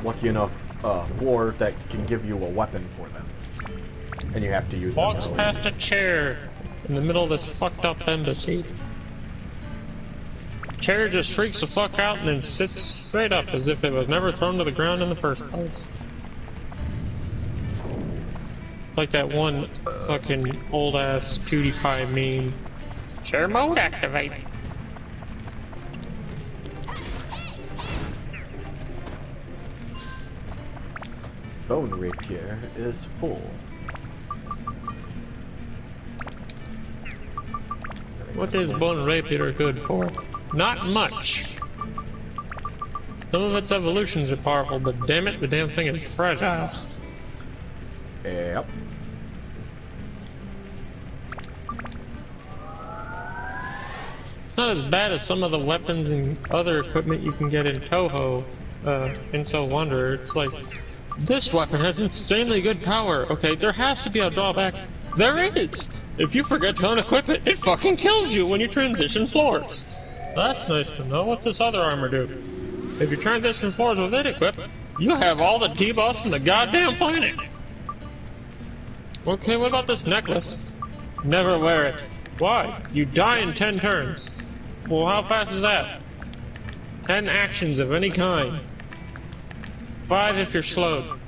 lucky enough floor that can give you a weapon for them. And you have to use them. Walks past a chair in the middle of this fucked up embassy. Chair just freaks the fuck out and then sits straight up as if it was never thrown to the ground in the first place. Like that one fucking old ass PewDiePie meme. Chair mode activate. Bone rapier is full. What is bone rapier good for? Not much. Some of its evolutions are powerful, but damn it, the damn thing is fragile. Yep. It's not as bad as some of the weapons and other equipment you can get in Touhou, in So Wanderer. It's like, this weapon has insanely good power. Okay, there has to be a drawback. There is! If you forget to unequip it, it fucking kills you when you transition floors. That's nice to know. What's this other armor do? If you transition floors with it equipped, you have all the debuffs in the goddamn planet. Okay, what about this necklace? Never wear it. Why? You die in 10 turns. Well, how fast is that? 10 actions of any kind. 5 if you're slowed.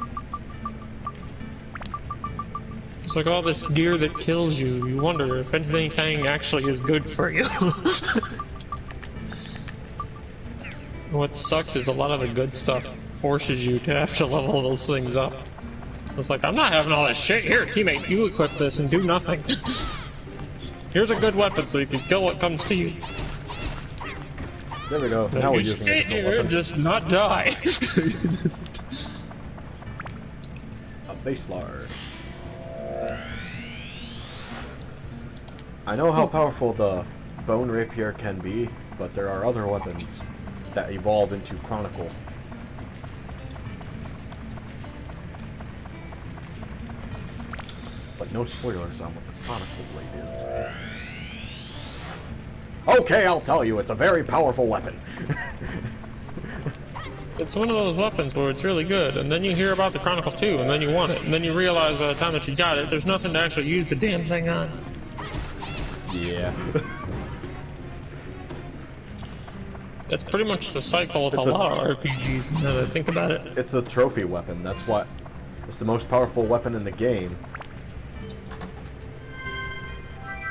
It's like all this gear that kills you. You wonder if anything actually is good for you. What sucks is a lot of the good stuff forces you to have to level those things up. So it's like, I'm not having all this shit. Here, teammate, you equip this and do nothing. Here's a good weapon so you can kill what comes to you. There we go. Now we're you using stay it as a here and weapon. just not die. A base lard. I know how powerful the bone rapier can be, but there are other weapons that evolve into Chronicle. But no spoilers on what the Chronicle blade is. Okay, I'll tell you, it's a very powerful weapon. It's one of those weapons where it's really good, and then you hear about the Chronicle 2, and then you want it, and then you realize by the time that you got it, there's nothing to actually use the damn thing on. Yeah. That's pretty much the cycle with It's a lot of RPGs, now that I think about it. It's a trophy weapon, that's what. It's the most powerful weapon in the game.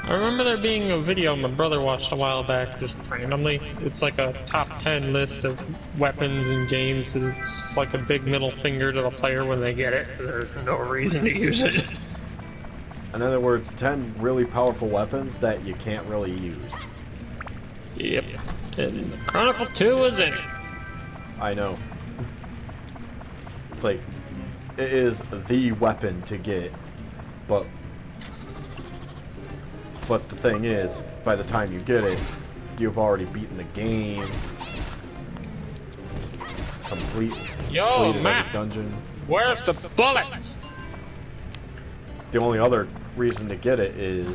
I remember there being a video my brother watched a while back, just randomly. It's like a top 10 list of weapons in games, and it's like a big middle finger to the player when they get it, because there's no reason to use it. In other words, 10 really powerful weapons that you can't really use. Yep. And the Chronicle 2 is in it. I know. It's like, it is the weapon to get, but the thing is, by the time you get it, you've already beaten the game. Yo, Completed Matt, every dungeon. where's the bullets? The only other reason to get it is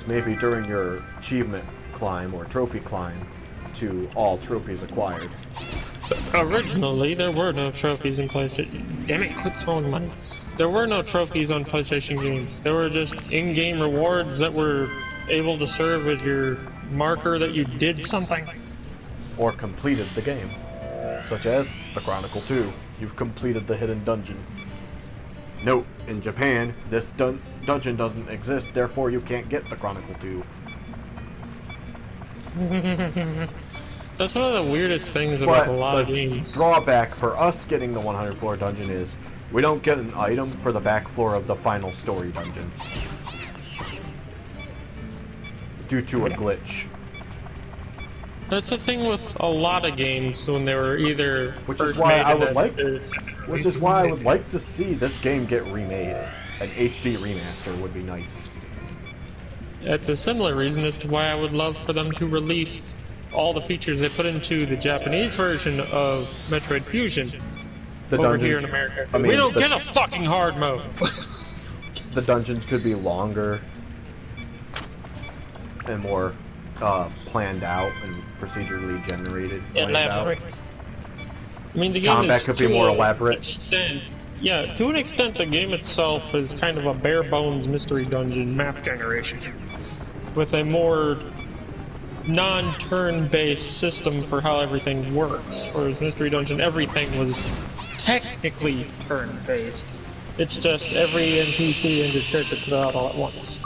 maybe during your achievement climb or trophy climb to all trophies acquired. Originally, there were no trophies in PlayStation. Damn it, quit throwing money. There were no trophies on PlayStation games. There were just in-game rewards that were able to serve as your marker that you did something. Or completed the game. Such as the Chronicle 2. You've completed the hidden dungeon. Note, in Japan, this dungeon doesn't exist, therefore you can't get the Chronicle 2. That's one of the weirdest things about a lot of the games. drawback for us getting the 100 floor dungeon is we don't get an item for the back floor of the final story dungeon. Due to a glitch. That's the thing with a lot of games when they were either Which is first why made I and would then like, there's which is why I would like to see this game get remade. An HD remaster would be nice. It's a similar reason as to why I would love for them to release all the features they put into the Japanese version of Metroid Fusion The over dungeons, here in America. I mean, we don't the- get a fucking hard mode. The dungeons could be longer and more planned out and procedurally generated. planned out. Elaborate. I mean, the game combat is could be to more an elaborate. extent, yeah, to an extent, the game itself is kind of a bare bones mystery dungeon map generation with a more non-turn-based system for how everything works. Whereas Mystery Dungeon, everything was technically turn-based. It's just every NPC and your character put it out all at once.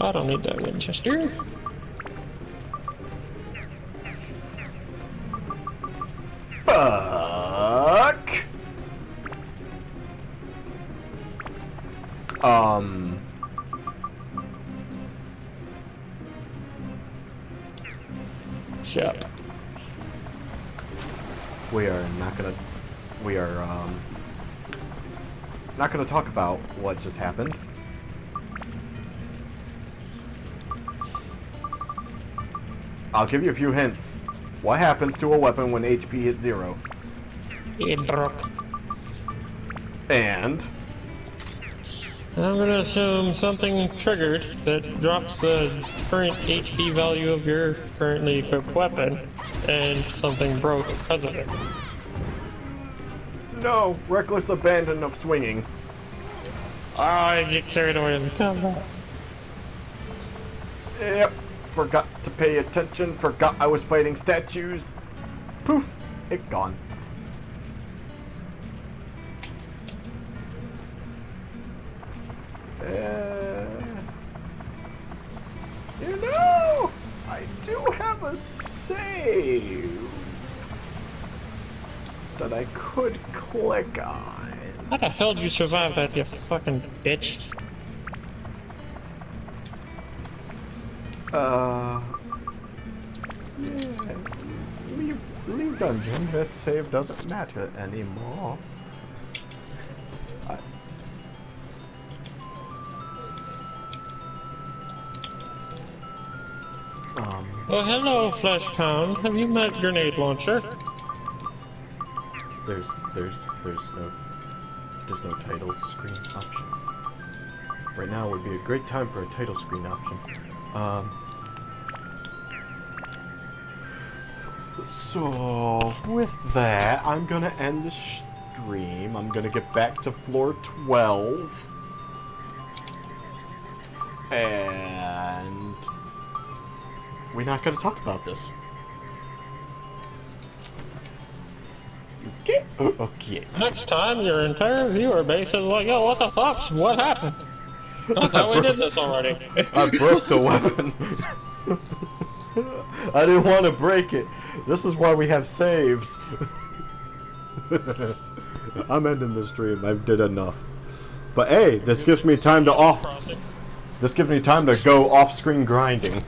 I don't need that Winchester. Fuck. Shit. We are not gonna talk about what just happened. I'll give you a few hints. What happens to a weapon when HP hits 0? It broke. And I'm gonna assume something triggered that drops the current HP value of your currently equipped weapon, and something broke because of it. no, reckless abandon of swinging. I get carried away in the combat. Yep, forgot to pay attention, forgot I was fighting statues. Poof, it gone. You know, I do have a save that I could click on. How the hell did you survive that, you fucking bitch? Yeah. Leave dungeon. This save doesn't matter anymore. Well, hello, Flesh Pound. Have you met Grenade Launcher? There's no title screen option. Right now would be a great time for a title screen option. So with that, I'm gonna end the stream. I'm gonna get back to floor 12. And we're not gonna talk about this. Okay. Okay. Next time, your entire viewer base is like, yo, what the fuck? What happened? I thought we did this already. I broke the weapon. I didn't want to break it. This is why we have saves. I'm ending the stream. I did enough. But hey, this gives me time to This gives me time to go off-screen grinding.